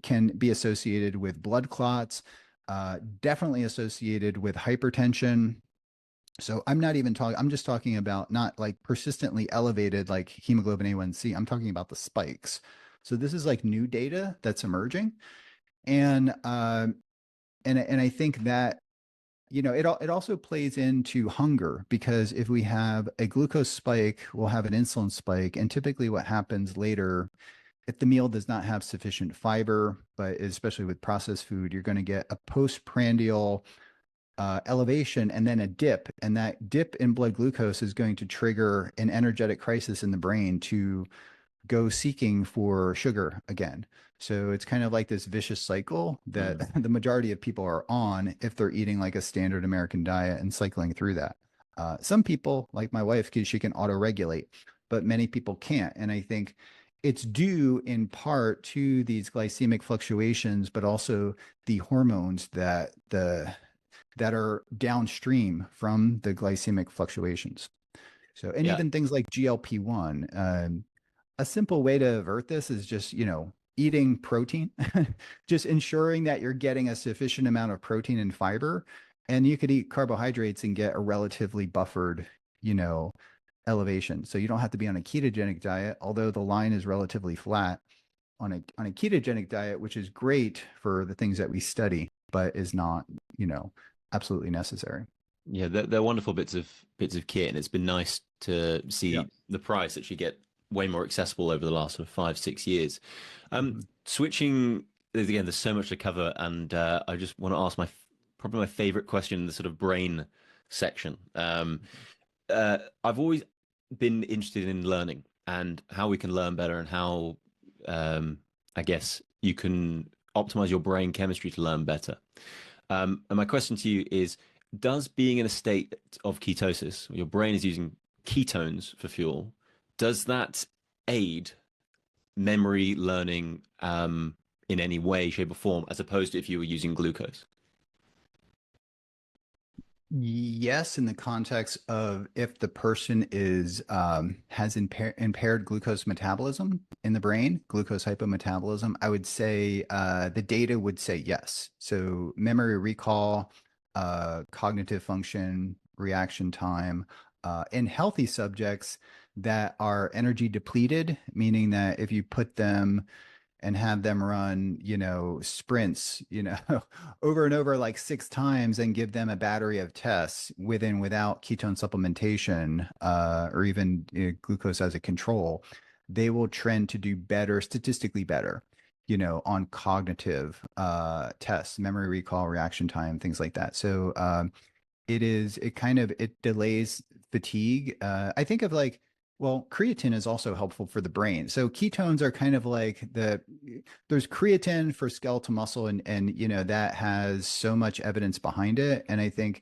[SPEAKER 2] can be associated with blood clots, definitely associated with hypertension. So I'm not even talking, I'm just talking about not like persistently elevated like hemoglobin A1C. I'm talking about the spikes. So this is like new data that's emerging. And and I think that it also plays into hunger because if we have a glucose spike, we'll have an insulin spike, and typically what happens later, if the meal does not have sufficient fiber, but especially with processed food, you're going to get a postprandial elevation and then a dip, and that dip in blood glucose is going to trigger an energetic crisis in the brain to go seeking for sugar again. So it's kind of like this vicious cycle that
[SPEAKER 1] Mm.
[SPEAKER 2] the majority of people are on if they're eating like a standard American diet and cycling through that. Some people, like my wife, she can auto regulate, but many people can't. And I think it's due in part to these glycemic fluctuations, but also the hormones that are downstream from the glycemic fluctuations. So, and
[SPEAKER 1] Yeah.
[SPEAKER 2] even things like GLP-1, a simple way to avert this is just, eating protein, just ensuring that you're getting a sufficient amount of protein and fiber. And you could eat carbohydrates and get a relatively buffered, you know, elevation. So you don't have to be on a ketogenic diet, although the line is relatively flat on a ketogenic diet, which is great for the things that we study, but is not, absolutely necessary.
[SPEAKER 1] Yeah, they're wonderful bits of kit, and it's been nice to
[SPEAKER 2] Yeah.
[SPEAKER 1] see the price actually get way more accessible over the last sort of 5, 6 years.
[SPEAKER 2] Mhm.
[SPEAKER 1] Switching again, there's so much to cover, and I just want to ask probably my favorite question in the sort of brain section. I've always been interested in learning, and how we can learn better, and how um, I guess you can optimize your brain chemistry to learn better. And my question to you is, does being in a state of ketosis, where your brain is using ketones for fuel, does that aid memory learning in any way, shape, or form, as opposed to if you were using glucose?
[SPEAKER 2] Yes, in the context of if the person is has impaired glucose metabolism in the brain, glucose hypometabolism, I would say the data would say yes. So memory recall, cognitive function, reaction time, in healthy subjects that are energy depleted, meaning that if you put them and have them run, sprints, over and over like 6 times and give them a battery of tests with and without ketone supplementation, or even glucose as a control, they will trend to do better, statistically better, on cognitive tests, memory recall, reaction time, things like that. So it delays fatigue. I think of like, well, creatine is also helpful for the brain. So ketones are kind of like there's creatine for skeletal muscle, and that has so much evidence behind it. And I think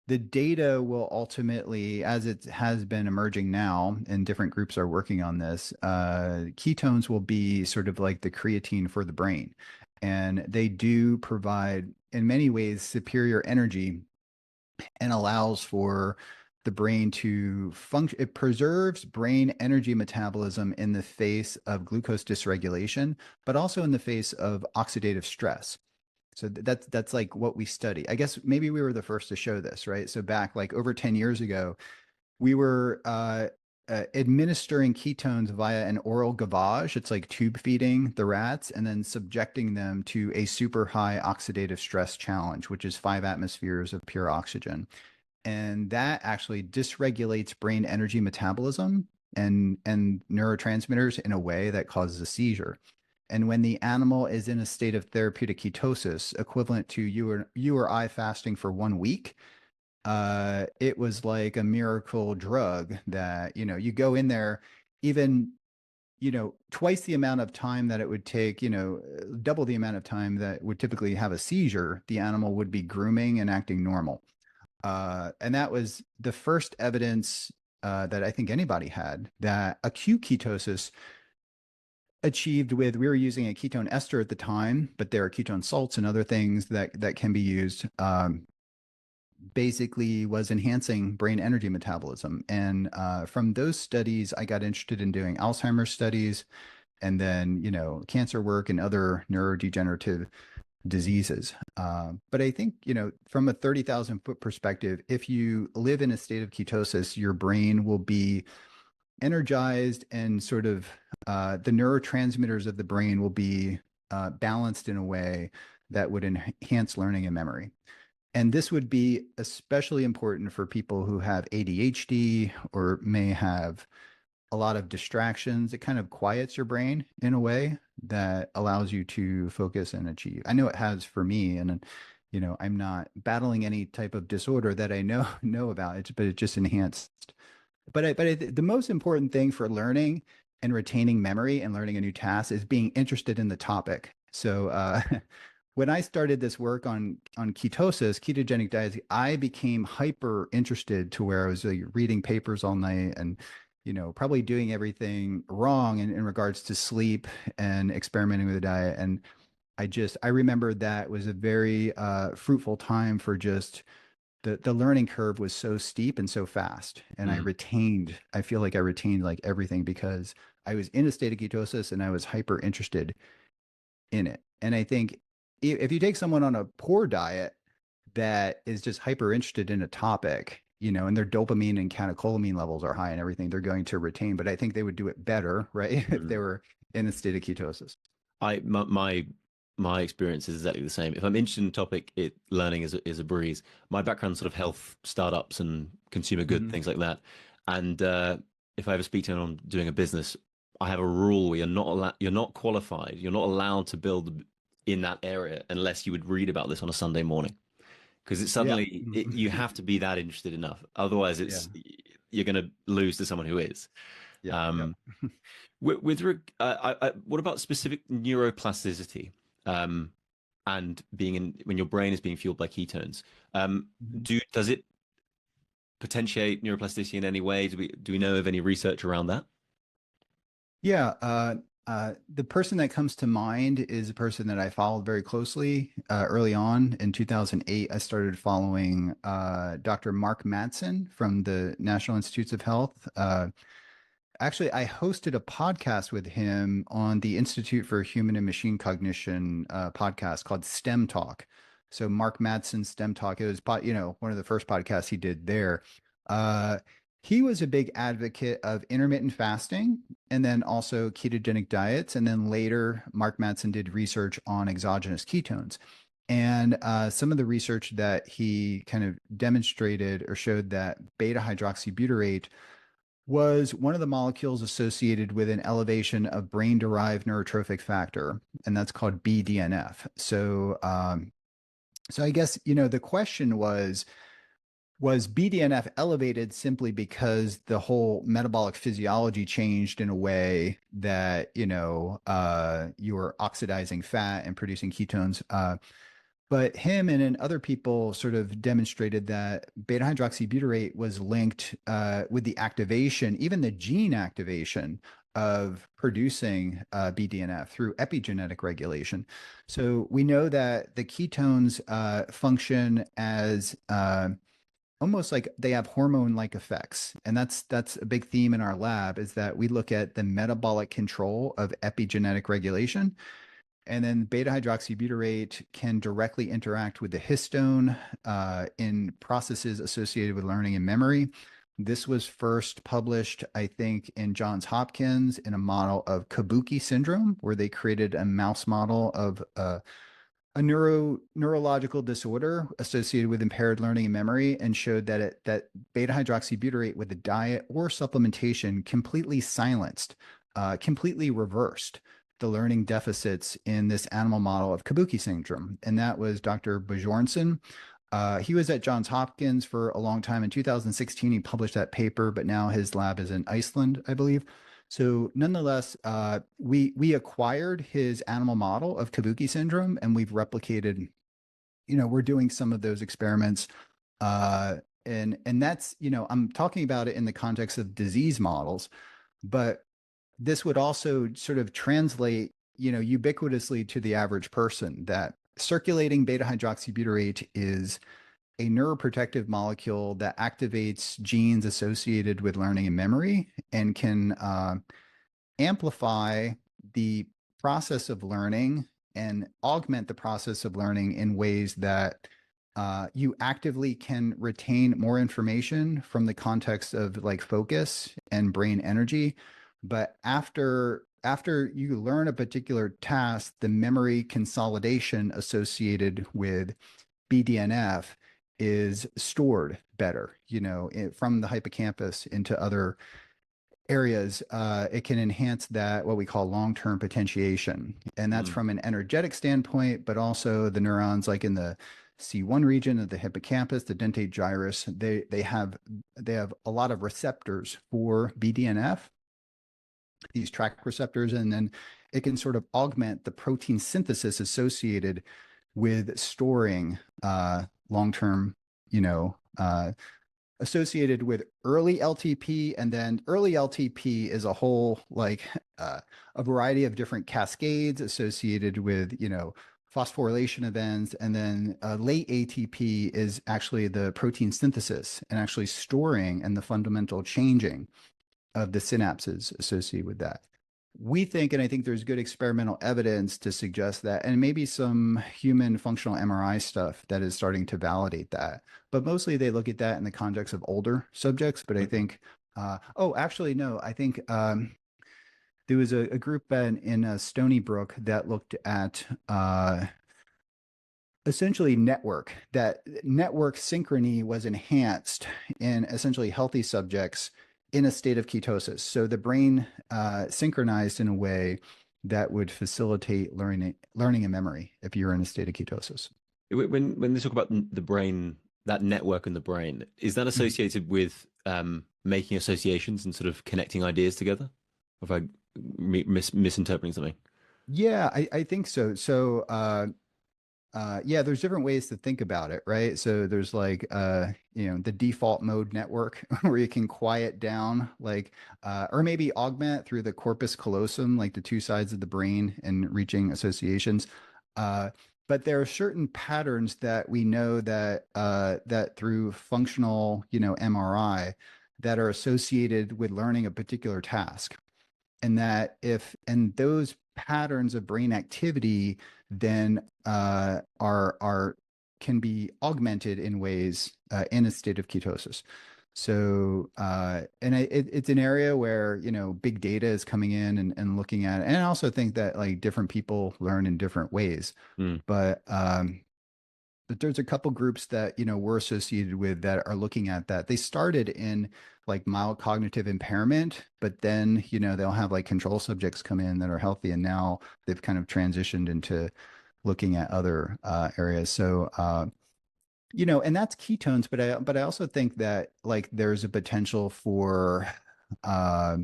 [SPEAKER 2] the data will ultimately, as it has been emerging now, and different groups are working on this, ketones will be sort of like the creatine for the brain. And they do provide, in many ways, superior energy, and allows for the brain to function. It preserves brain energy metabolism in the face of glucose dysregulation, but also in the face of oxidative stress. So that's like what we study. I guess maybe we were the first to show this, right? So back like over 10 years ago, we were administering ketones via an oral gavage. It's like tube feeding the rats and then subjecting them to a super high oxidative stress challenge, which is 5 atmospheres of pure oxygen. And that actually dysregulates brain energy metabolism and neurotransmitters in a way that causes a seizure. And when the animal is in a state of therapeutic ketosis, equivalent to you or I fasting for 1 week, it was like a miracle drug that, you go in there, even, twice the amount of time that it would take, double the amount of time that would typically have a seizure, the animal would be grooming and acting normal. And that was the first evidence that I think anybody had that acute ketosis achieved with, we were using a ketone ester at the time, but there are ketone salts and other things that can be used. Basically was enhancing brain energy metabolism. And from those studies, I got interested in doing Alzheimer's studies, and then, cancer work and other neurodegenerative diseases. But I think, from a 30,000 foot perspective, if you live in a state of ketosis, your brain will be energized, and sort of the neurotransmitters of the brain will be balanced in a way that would enhance learning and memory. And this would be especially important for people who have ADHD or may have a lot of distractions. It kind of quiets your brain in a way that allows you to focus and achieve. I know it has for me, and I'm not battling any type of disorder that I know about it, but it just enhanced. The most important thing for learning and retaining memory and learning a new task is being interested in the topic. So when I started this work on ketosis, ketogenic diets, I became hyper interested to where I was like, reading papers all night and probably doing everything wrong in regards to sleep and experimenting with the diet. And I remember that was a very fruitful time for just the learning curve was so steep and so fast. And
[SPEAKER 1] Mm.
[SPEAKER 2] I feel like I retained like everything because I was in a state of ketosis and I was hyper interested in it. And I think if you take someone on a poor diet that is just hyper interested in a topic, and their dopamine and catecholamine levels are high and everything, they're going to retain. But I think they would do it better, right? If they
[SPEAKER 1] Mm.
[SPEAKER 2] were in a state of ketosis.
[SPEAKER 1] My experience is exactly the same. If I'm interested in a topic, learning is a breeze. My background sort of health startups and consumer good
[SPEAKER 2] Hmm.
[SPEAKER 1] things like that. And if I ever speak to anyone doing a business, I have a rule where you're not qualified, you're not allowed to build in that area unless you would read about this on a Sunday morning, because it's
[SPEAKER 2] Yeah.
[SPEAKER 1] suddenly you have to be that interested enough. Otherwise,
[SPEAKER 2] Yeah.
[SPEAKER 1] you're going to lose to someone who is.
[SPEAKER 2] Yep. Yep.
[SPEAKER 1] What about specific neuroplasticity? Um, and being in when your brain is being fueled by ketones,
[SPEAKER 2] Mhm.
[SPEAKER 1] does it potentiate neuroplasticity in any way? Do we know of any research around that?
[SPEAKER 2] Yeah, the person that comes to mind is a person that I followed very closely early on in 2008. I started following Dr. Mark Madsen from the National Institutes of Health. Actually, I hosted a podcast with him on the Institute for Human and Machine Cognition podcast called STEM Talk. So Mark Madsen's STEM Talk, it was one of the first podcasts he did there. Uh, he was a big advocate of intermittent fasting and then also ketogenic diets. And then later, Mark Madsen did research on exogenous ketones. And some of the research that he kind of demonstrated or showed that beta hydroxybutyrate was one of the molecules associated with an elevation of brain derived neurotrophic factor, and that's called BDNF. So I guess, the question was BDNF elevated simply because the whole metabolic physiology changed in a way that, you were oxidizing fat and producing ketones? But him and then other people sort of demonstrated that beta hydroxybutyrate was linked with the activation, even the gene activation of producing BDNF through epigenetic regulation. So we know that the ketones function as almost like they have hormone-like effects, and that's a big theme in our lab. Is that we look at the metabolic control of epigenetic regulation, and then beta hydroxybutyrate can directly interact with the histone in processes associated with learning and memory. This was first published, I think, in Johns Hopkins in a model of Kabuki syndrome, where they created a mouse model of a neurological disorder associated with impaired learning and memory, and showed that beta hydroxybutyrate with the diet or supplementation completely silenced, completely reversed the learning deficits in this animal model of Kabuki syndrome. And that was Dr. Bjornson. He was at Johns Hopkins for a long time. In 2016, he published that paper, but now his lab is in Iceland, I believe. So nonetheless, we acquired his animal model of Kabuki syndrome, and we've replicated. We're doing some of those experiments, and that's, I'm talking about it in the context of disease models, but this would also sort of translate, ubiquitously to the average person, that circulating beta hydroxybutyrate is a neuroprotective molecule that activates genes associated with learning and memory and can amplify the process of learning and augment the process of learning in ways that you actively can retain more information from the context of like focus and brain energy. But after you learn a particular task, the memory consolidation associated with BDNF is stored better, from the hippocampus into other areas. It can enhance that, what we call long-term potentiation. And that's
[SPEAKER 1] Mm.
[SPEAKER 2] from an energetic standpoint, but also the neurons like in the C1 region of the hippocampus, the dentate gyrus, they have a lot of receptors for BDNF, these track receptors, and then it can sort of augment the protein synthesis associated with storing long-term, associated with early LTP. And then early LTP is a whole a variety of different cascades associated with, phosphorylation events. And then late ATP is actually the protein synthesis and actually storing and the fundamental changing of the synapses associated with that. We think, and I think there's good experimental evidence to suggest that, and maybe some human functional MRI stuff that is starting to validate that. But mostly they look at that in the context of older subjects. But I think, actually, no, I think there was a group in Stony Brook that looked at essentially that network synchrony was enhanced in essentially healthy subjects in a state of ketosis. So the brain synchronized in a way that would facilitate learning and memory if you're in a state of ketosis.
[SPEAKER 1] When they talk about the brain, that network in the brain, is that
[SPEAKER 2] Mhm.
[SPEAKER 1] associated with making associations and sort of connecting ideas together? Or if I misinterpreting something?
[SPEAKER 2] Yeah, I think so. Yeah, there's different ways to think about it, right? So there's like, the default mode network where you can quiet down, like, or maybe augment through the corpus callosum, like the two sides of the brain and reaching associations. Uh, but there are certain patterns that we know that through functional, MRI that are associated with learning a particular task, and that if and those patterns of brain activity then are can be augmented in ways in a state of ketosis. So, it's an area where, big data is coming in and looking at it. And I also think that like different people learn in different ways.
[SPEAKER 1] Mm.
[SPEAKER 2] But but there's a couple groups that we're associated with that are looking at that. They started in like mild cognitive impairment, but then they'll have like control subjects come in that are healthy, and now they've kind of transitioned into looking at other areas. So and that's ketones, but I also think that like there's a potential for uh,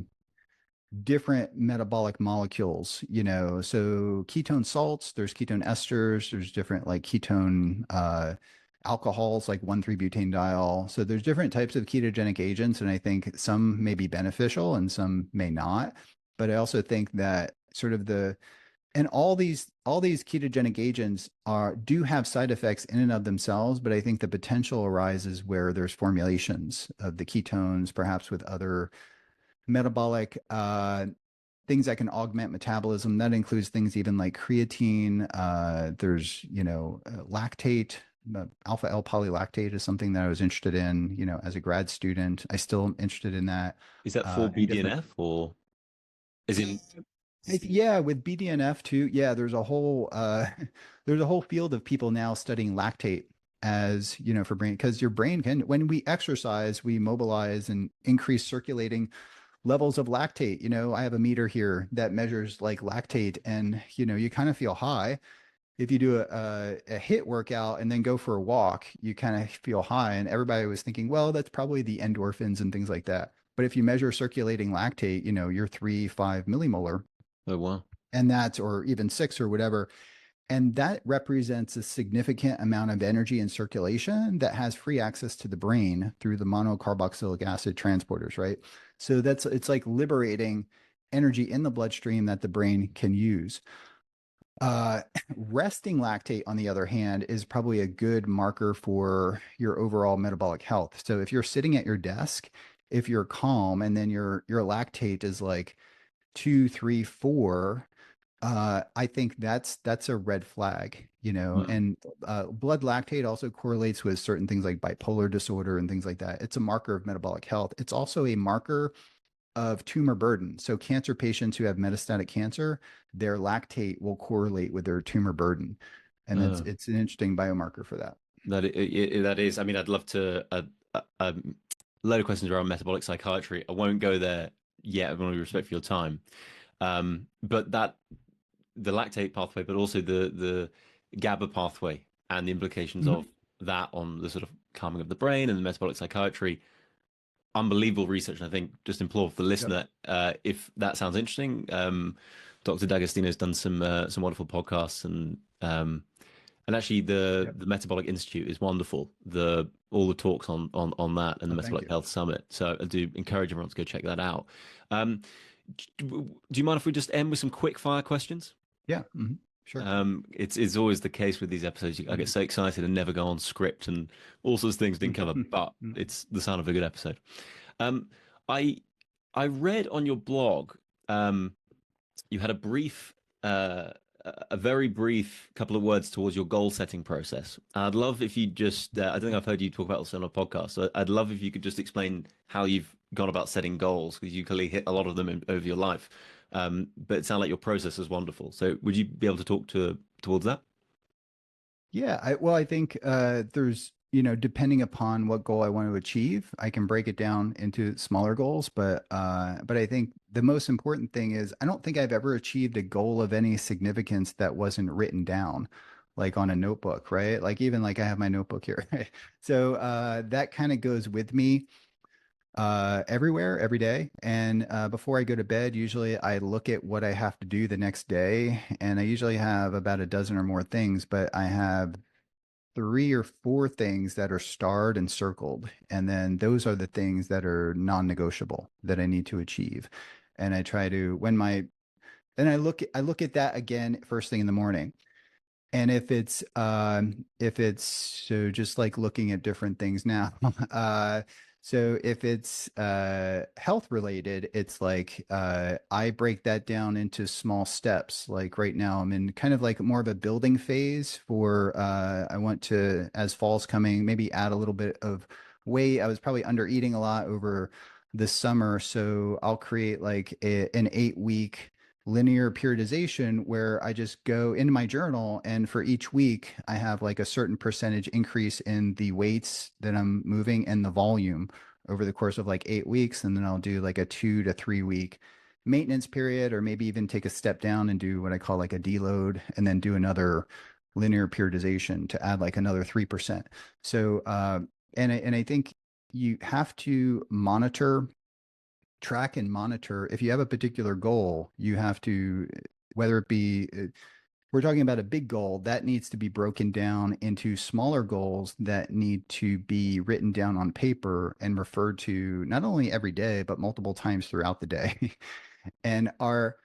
[SPEAKER 2] different metabolic molecules, so ketone salts, there's ketone esters, there's different like ketone alcohols like 1,3-butanediol. So there's different types of ketogenic agents, and I think some may be beneficial and some may not. But I also think that sort of all these ketogenic agents do have side effects in and of themselves, but I think the potential arises where there's formulations of the ketones, perhaps with other metabolic things that can augment metabolism. That includes things even like creatine. There's, lactate. Alpha L polylactate is something that I was interested in, as a grad student. I still am interested in that.
[SPEAKER 1] Is that for
[SPEAKER 2] And different,
[SPEAKER 1] BDNF or is in?
[SPEAKER 2] yeah, with BDNF too. Yeah, there's a whole there's a whole field of people now studying lactate as, for brain, because your brain can, when we exercise, we mobilize and increase circulating levels of lactate. I have a meter here that measures like lactate, and you kind of feel high. If you do a hit workout and then go for a walk, you kind of feel high. And everybody was thinking, well, that's probably the endorphins and things like that. But if you measure circulating lactate, you're 3-5 millimolar,
[SPEAKER 1] Oh wow.
[SPEAKER 2] and that's, or even 6 or whatever. And that represents a significant amount of energy in circulation that has free access to the brain through the monocarboxylic acid transporters, right? So it's like liberating energy in the bloodstream that the brain can use. Uh, Resting lactate, on the other hand, is probably a good marker for your overall metabolic health. So if you're sitting at your desk, if you're calm, and then your lactate is like 2, 3, 4, I think that's a red flag,
[SPEAKER 1] Mm.
[SPEAKER 2] and blood lactate also correlates with certain things like bipolar disorder and things like that. It's a marker of metabolic health. It's also a marker of tumor burden. So cancer patients who have metastatic cancer, their lactate will correlate with their tumor burden. And it's an interesting biomarker for that.
[SPEAKER 1] That is. I mean, I'd love to. A load of questions around metabolic psychiatry. I won't go there yet. I want to respect for your time. But that the lactate pathway, but also the GABA pathway and the implications
[SPEAKER 2] Mhm.
[SPEAKER 1] of that on the sort of calming of the brain and the metabolic psychiatry. Unbelievable research. And I think just implore for the
[SPEAKER 2] Yep.
[SPEAKER 1] listener, if that sounds interesting, Dr. D'Agostino has done some wonderful podcasts and actually the
[SPEAKER 2] Yep.
[SPEAKER 1] the Metabolic Institute is wonderful. The all the talks on that and the
[SPEAKER 2] Oh, thank
[SPEAKER 1] Metabolic
[SPEAKER 2] you.
[SPEAKER 1] Health Summit. So I do encourage everyone to go check that out. Um, do you mind if we just end with some quick fire questions?
[SPEAKER 2] Yeah. Sure.
[SPEAKER 1] It's always the case with these episodes. I get
[SPEAKER 2] Mhm.
[SPEAKER 1] so excited and never go on script and all sorts of things didn't cover, but
[SPEAKER 2] Mhm.
[SPEAKER 1] it's the sound of a good episode. Um, I I read on your blog, um, you had a brief, a very brief couple of words towards your goal setting process. And I'd love if you just, I don't think I've heard you talk about this on a podcast. So I'd love if you could just explain how you've gone about setting goals because you clearly hit a lot of them over your life. But it sounds like your process is wonderful. So would you be able to talk towards that?
[SPEAKER 2] Yeah, I think there's, depending upon what goal I want to achieve, I can break it down into smaller goals. But I think the most important thing is I don't think I've ever achieved a goal of any significance that wasn't written down, like on a notebook, right? Like even like I have my notebook here, right? So that kind of goes with me. everywhere, every day. And before I go to bed, usually I look at what I have to do the next day. And I usually have about a dozen or more things, but I have three or four things that are starred and circled. And then those are the things that are non-negotiable that I need to achieve. And I try to, then I look at that again first thing in the morning. And if it's so just like looking at different things now, so if it's health related, it's like I break that down into small steps. Like right now, I'm in kind of like more of a building phase for I want to, as fall's coming, maybe add a little bit of weight. I was probably under eating a lot over the summer, so I'll create like an 8 week linear periodization where I just go into my journal, and for each week I have like a certain percentage increase in the weights that I'm moving and the volume over the course of like 8 weeks. And then I'll do like a 2 to 3 week maintenance period, or maybe even take a step down and do what I call like a deload, and then do another linear periodization to add like another 3%. So, and I think you have to track and monitor. If you have a particular goal, you have to, whether it be, we're talking about a big goal that needs to be broken down into smaller goals that need to be written down on paper and referred to not only every day, but multiple times throughout the day. And our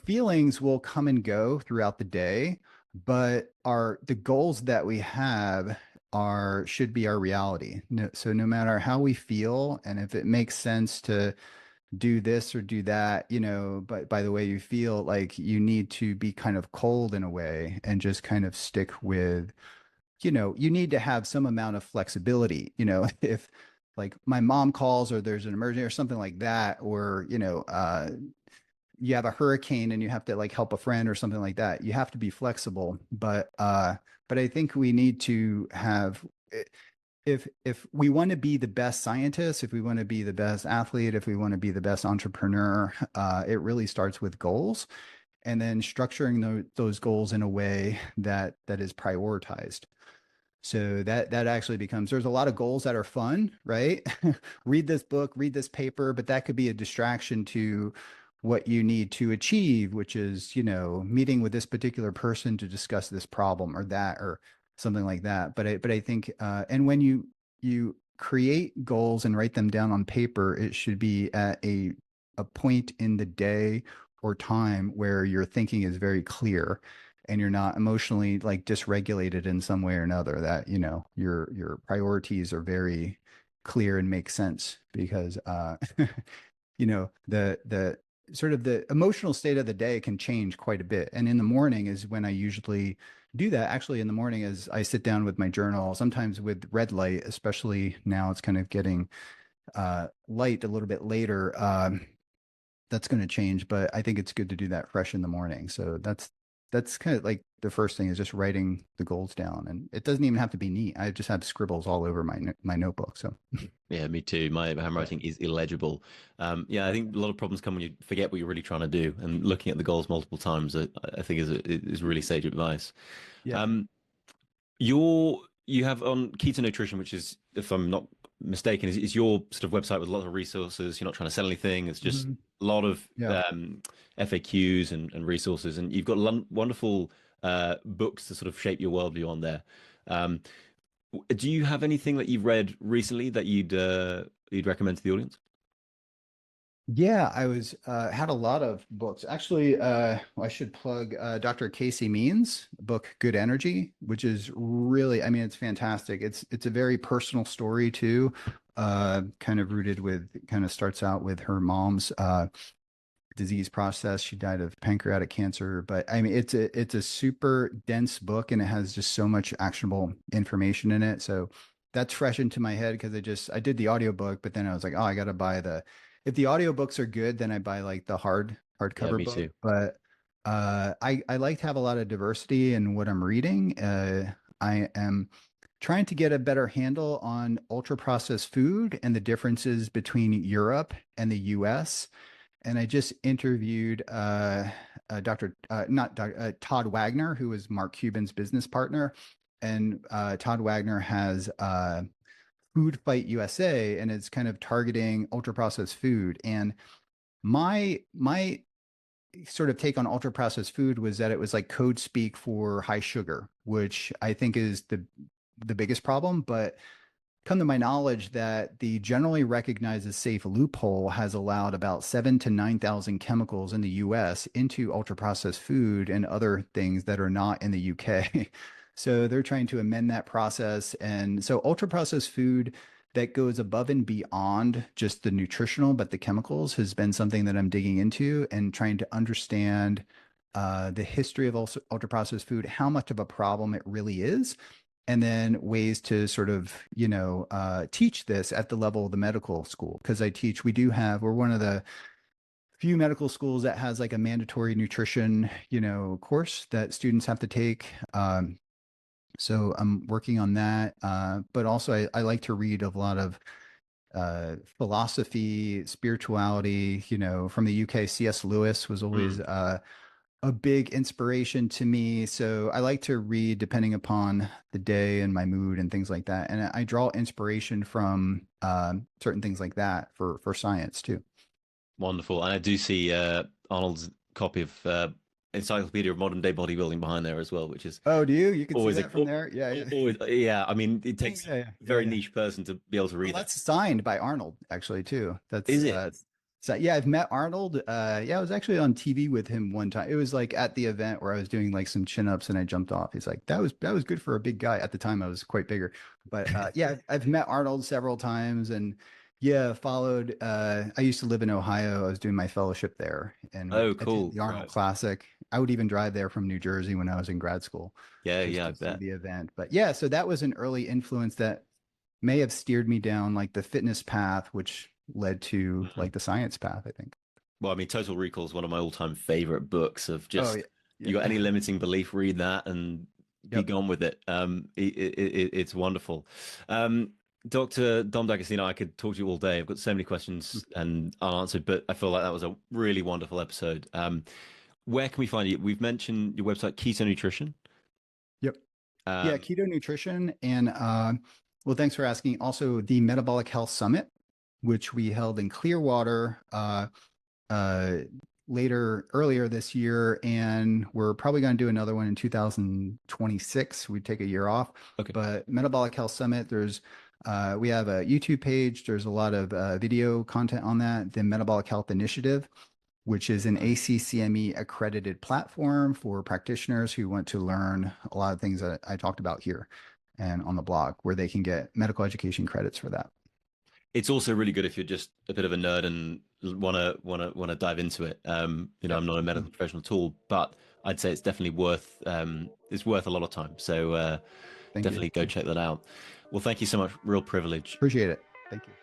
[SPEAKER 2] feelings will come and go throughout the day, but the goals that we have are should be our reality. So no matter how we feel, and if it makes sense to do this or do that, but by the way you feel, like you need to be kind of cold in a way and just kind of stick with, you need to have some amount of flexibility, if like my mom calls or there's an emergency or something like that, or, you have a hurricane and you have to like help a friend or something like that, you have to be flexible. But I think we need to have, if we want to be the best scientist, if we want to be the best athlete, if we want to be the best entrepreneur, it really starts with goals, and then structuring those goals in a way that is prioritized. So that actually becomes, there's a lot of goals that are fun, right? Read this book, read this paper, but that could be a distraction to what you need to achieve, which is, meeting with this particular person to discuss this problem or that, or something like that. But I think, and when you create goals and write them down on paper, it should be at a point in the day or time where your thinking is very clear and you're not emotionally like dysregulated in some way or another, that your priorities are very clear and make sense, because the sort of the emotional state of the day can change quite a bit. And in the morning is when I usually do that. Actually, in the morning, as I sit down with my journal, sometimes with red light, especially now it's kind of getting light a little bit later. That's going to change, but I think it's good to do that fresh in the morning. So that's kind of like the first thing, is just writing the goals down, and it doesn't even have to be neat. I just have scribbles all over my notebook. So
[SPEAKER 1] Yeah, me too. My
[SPEAKER 2] yeah.
[SPEAKER 1] handwriting is illegible. Yeah, I think a lot of problems come when you forget what you're really trying to do, and looking at the goals multiple times, I think is really sage advice.
[SPEAKER 2] Yeah.
[SPEAKER 1] Um, you have on Keto Nutrition, which is, if I'm not mistaken, is your sort of website with a lot of resources. You're not trying to sell anything. It's just
[SPEAKER 2] Mhm.
[SPEAKER 1] a lot of
[SPEAKER 2] Yeah.
[SPEAKER 1] FAQs and resources, and you've got wonderful books to sort of shape your worldview on there. Um, do you have anything that you've read recently that you'd recommend to the audience?
[SPEAKER 2] Yeah, I was had a lot of books. Actually, I should plug Dr. Casey Means' book Good Energy, which is really, I mean, it's fantastic. It's a very personal story too. Kind of rooted with, kind of starts out with her mom's disease process. She died of pancreatic cancer, but I mean, it's a super dense book, and it has just so much actionable information in it. So that's fresh into my head, because I did the audiobook, but then I was like, oh, I got to buy the, if the audiobooks are good, then I buy like the
[SPEAKER 1] Yeah,
[SPEAKER 2] hardcover
[SPEAKER 1] me
[SPEAKER 2] book.
[SPEAKER 1] too.
[SPEAKER 2] But I like to have a lot of diversity in what I'm reading. I am trying to get a better handle on ultra processed food and the differences between Europe and the US. And I just interviewed Dr. Not Dr. Todd Wagner, who is Mark Cuban's business partner. And Todd Wagner has Food Fight USA, and it's kind of targeting ultra processed food. And my sort of take on ultra processed food was that it was like code speak for high sugar, which I think is the biggest problem. But come to my knowledge that the generally recognized as safe loophole has allowed about 7 to 9,000 chemicals in the US into ultra processed food and other things that are not in the UK. So they're trying to amend that process. And so ultra processed food that goes above and beyond just the nutritional, but the chemicals has been something that I'm digging into and trying to understand the history of ultra processed food, how much of a problem it really is, and then ways to sort of teach this at the level of the medical school. Because we're one of the few medical schools that has like a mandatory nutrition course that students have to take. So I'm working on that, but also I like to read a lot of philosophy, spirituality. From the UK, C.S. Lewis was always
[SPEAKER 1] Mm,
[SPEAKER 2] a big inspiration to me. So I like to read depending upon the day and my mood and things like that. And I draw inspiration from certain things like that for science too.
[SPEAKER 1] wonderful. And I do see Arnold's copy of Encyclopedia of Modern Day Bodybuilding behind there as well, which is
[SPEAKER 2] Oh, do you? You can see
[SPEAKER 1] always a
[SPEAKER 2] that from there? Yeah, yeah.
[SPEAKER 1] always yeah. I mean, it
[SPEAKER 2] Oh,
[SPEAKER 1] takes
[SPEAKER 2] yeah, yeah,
[SPEAKER 1] a
[SPEAKER 2] yeah,
[SPEAKER 1] very
[SPEAKER 2] yeah.
[SPEAKER 1] niche person to be able to
[SPEAKER 2] Well,
[SPEAKER 1] read that.
[SPEAKER 2] that's signed by Arnold actually too. That's
[SPEAKER 1] Is it?
[SPEAKER 2] so yeah, I've met Arnold. Yeah, I was actually on TV with him one time. It was like at the event where I was doing like some chin ups and I jumped off. He's like, that was good for a big guy. At the time I was quite bigger. But yeah, I've met Arnold several times and yeah, followed I used to live in Ohio. I was doing my fellowship there and would
[SPEAKER 1] Oh,
[SPEAKER 2] attend
[SPEAKER 1] cool.
[SPEAKER 2] the Arnold
[SPEAKER 1] Right.
[SPEAKER 2] Classic. I would even drive there from New Jersey when I was in grad school
[SPEAKER 1] Yeah,
[SPEAKER 2] just
[SPEAKER 1] yeah, I
[SPEAKER 2] to see
[SPEAKER 1] bet.
[SPEAKER 2] the event. But yeah, so that was an early influence that may have steered me down like the fitness path, which led to
[SPEAKER 1] Mhm.
[SPEAKER 2] like the science path, I think.
[SPEAKER 1] Well, I mean, Total Recall is one of my all-time favorite books of
[SPEAKER 2] Oh,
[SPEAKER 1] just
[SPEAKER 2] yeah.
[SPEAKER 1] you got
[SPEAKER 2] Yeah.
[SPEAKER 1] any limiting belief, read that and be
[SPEAKER 2] Yep.
[SPEAKER 1] gone with it. It's wonderful. Um, Dr. Dom D'Agostino, I could talk to you all day. I've got so many questions and unanswered, but I feel like that was a really wonderful episode. Where can we find you? We've mentioned your website, Keto Nutrition.
[SPEAKER 2] Yep. Yeah.
[SPEAKER 1] Um,
[SPEAKER 2] Keto nutrition. And well, thanks for asking. Also, the Metabolic Health Summit, which we held in Clearwater uh, earlier this year. And we're probably going to do another one in 2026. We take a year off.
[SPEAKER 1] okay.
[SPEAKER 2] But Metabolic Health Summit, we have a YouTube page. There's a lot of video content on that. The Metabolic Health Initiative, which is an ACCME accredited platform for practitioners who want to learn a lot of things that I talked about here and on the blog, where they can get medical education credits for that.
[SPEAKER 1] It's also really good if you're just a bit of a nerd and wanna dive into it.
[SPEAKER 2] Yep.
[SPEAKER 1] I'm not a medical professional at all, but I'd say it's definitely worth it's worth a lot of time. So
[SPEAKER 2] Thank you.
[SPEAKER 1] definitely go check that out. Well, thank you so much. Real privilege.
[SPEAKER 2] Appreciate it. Thank you.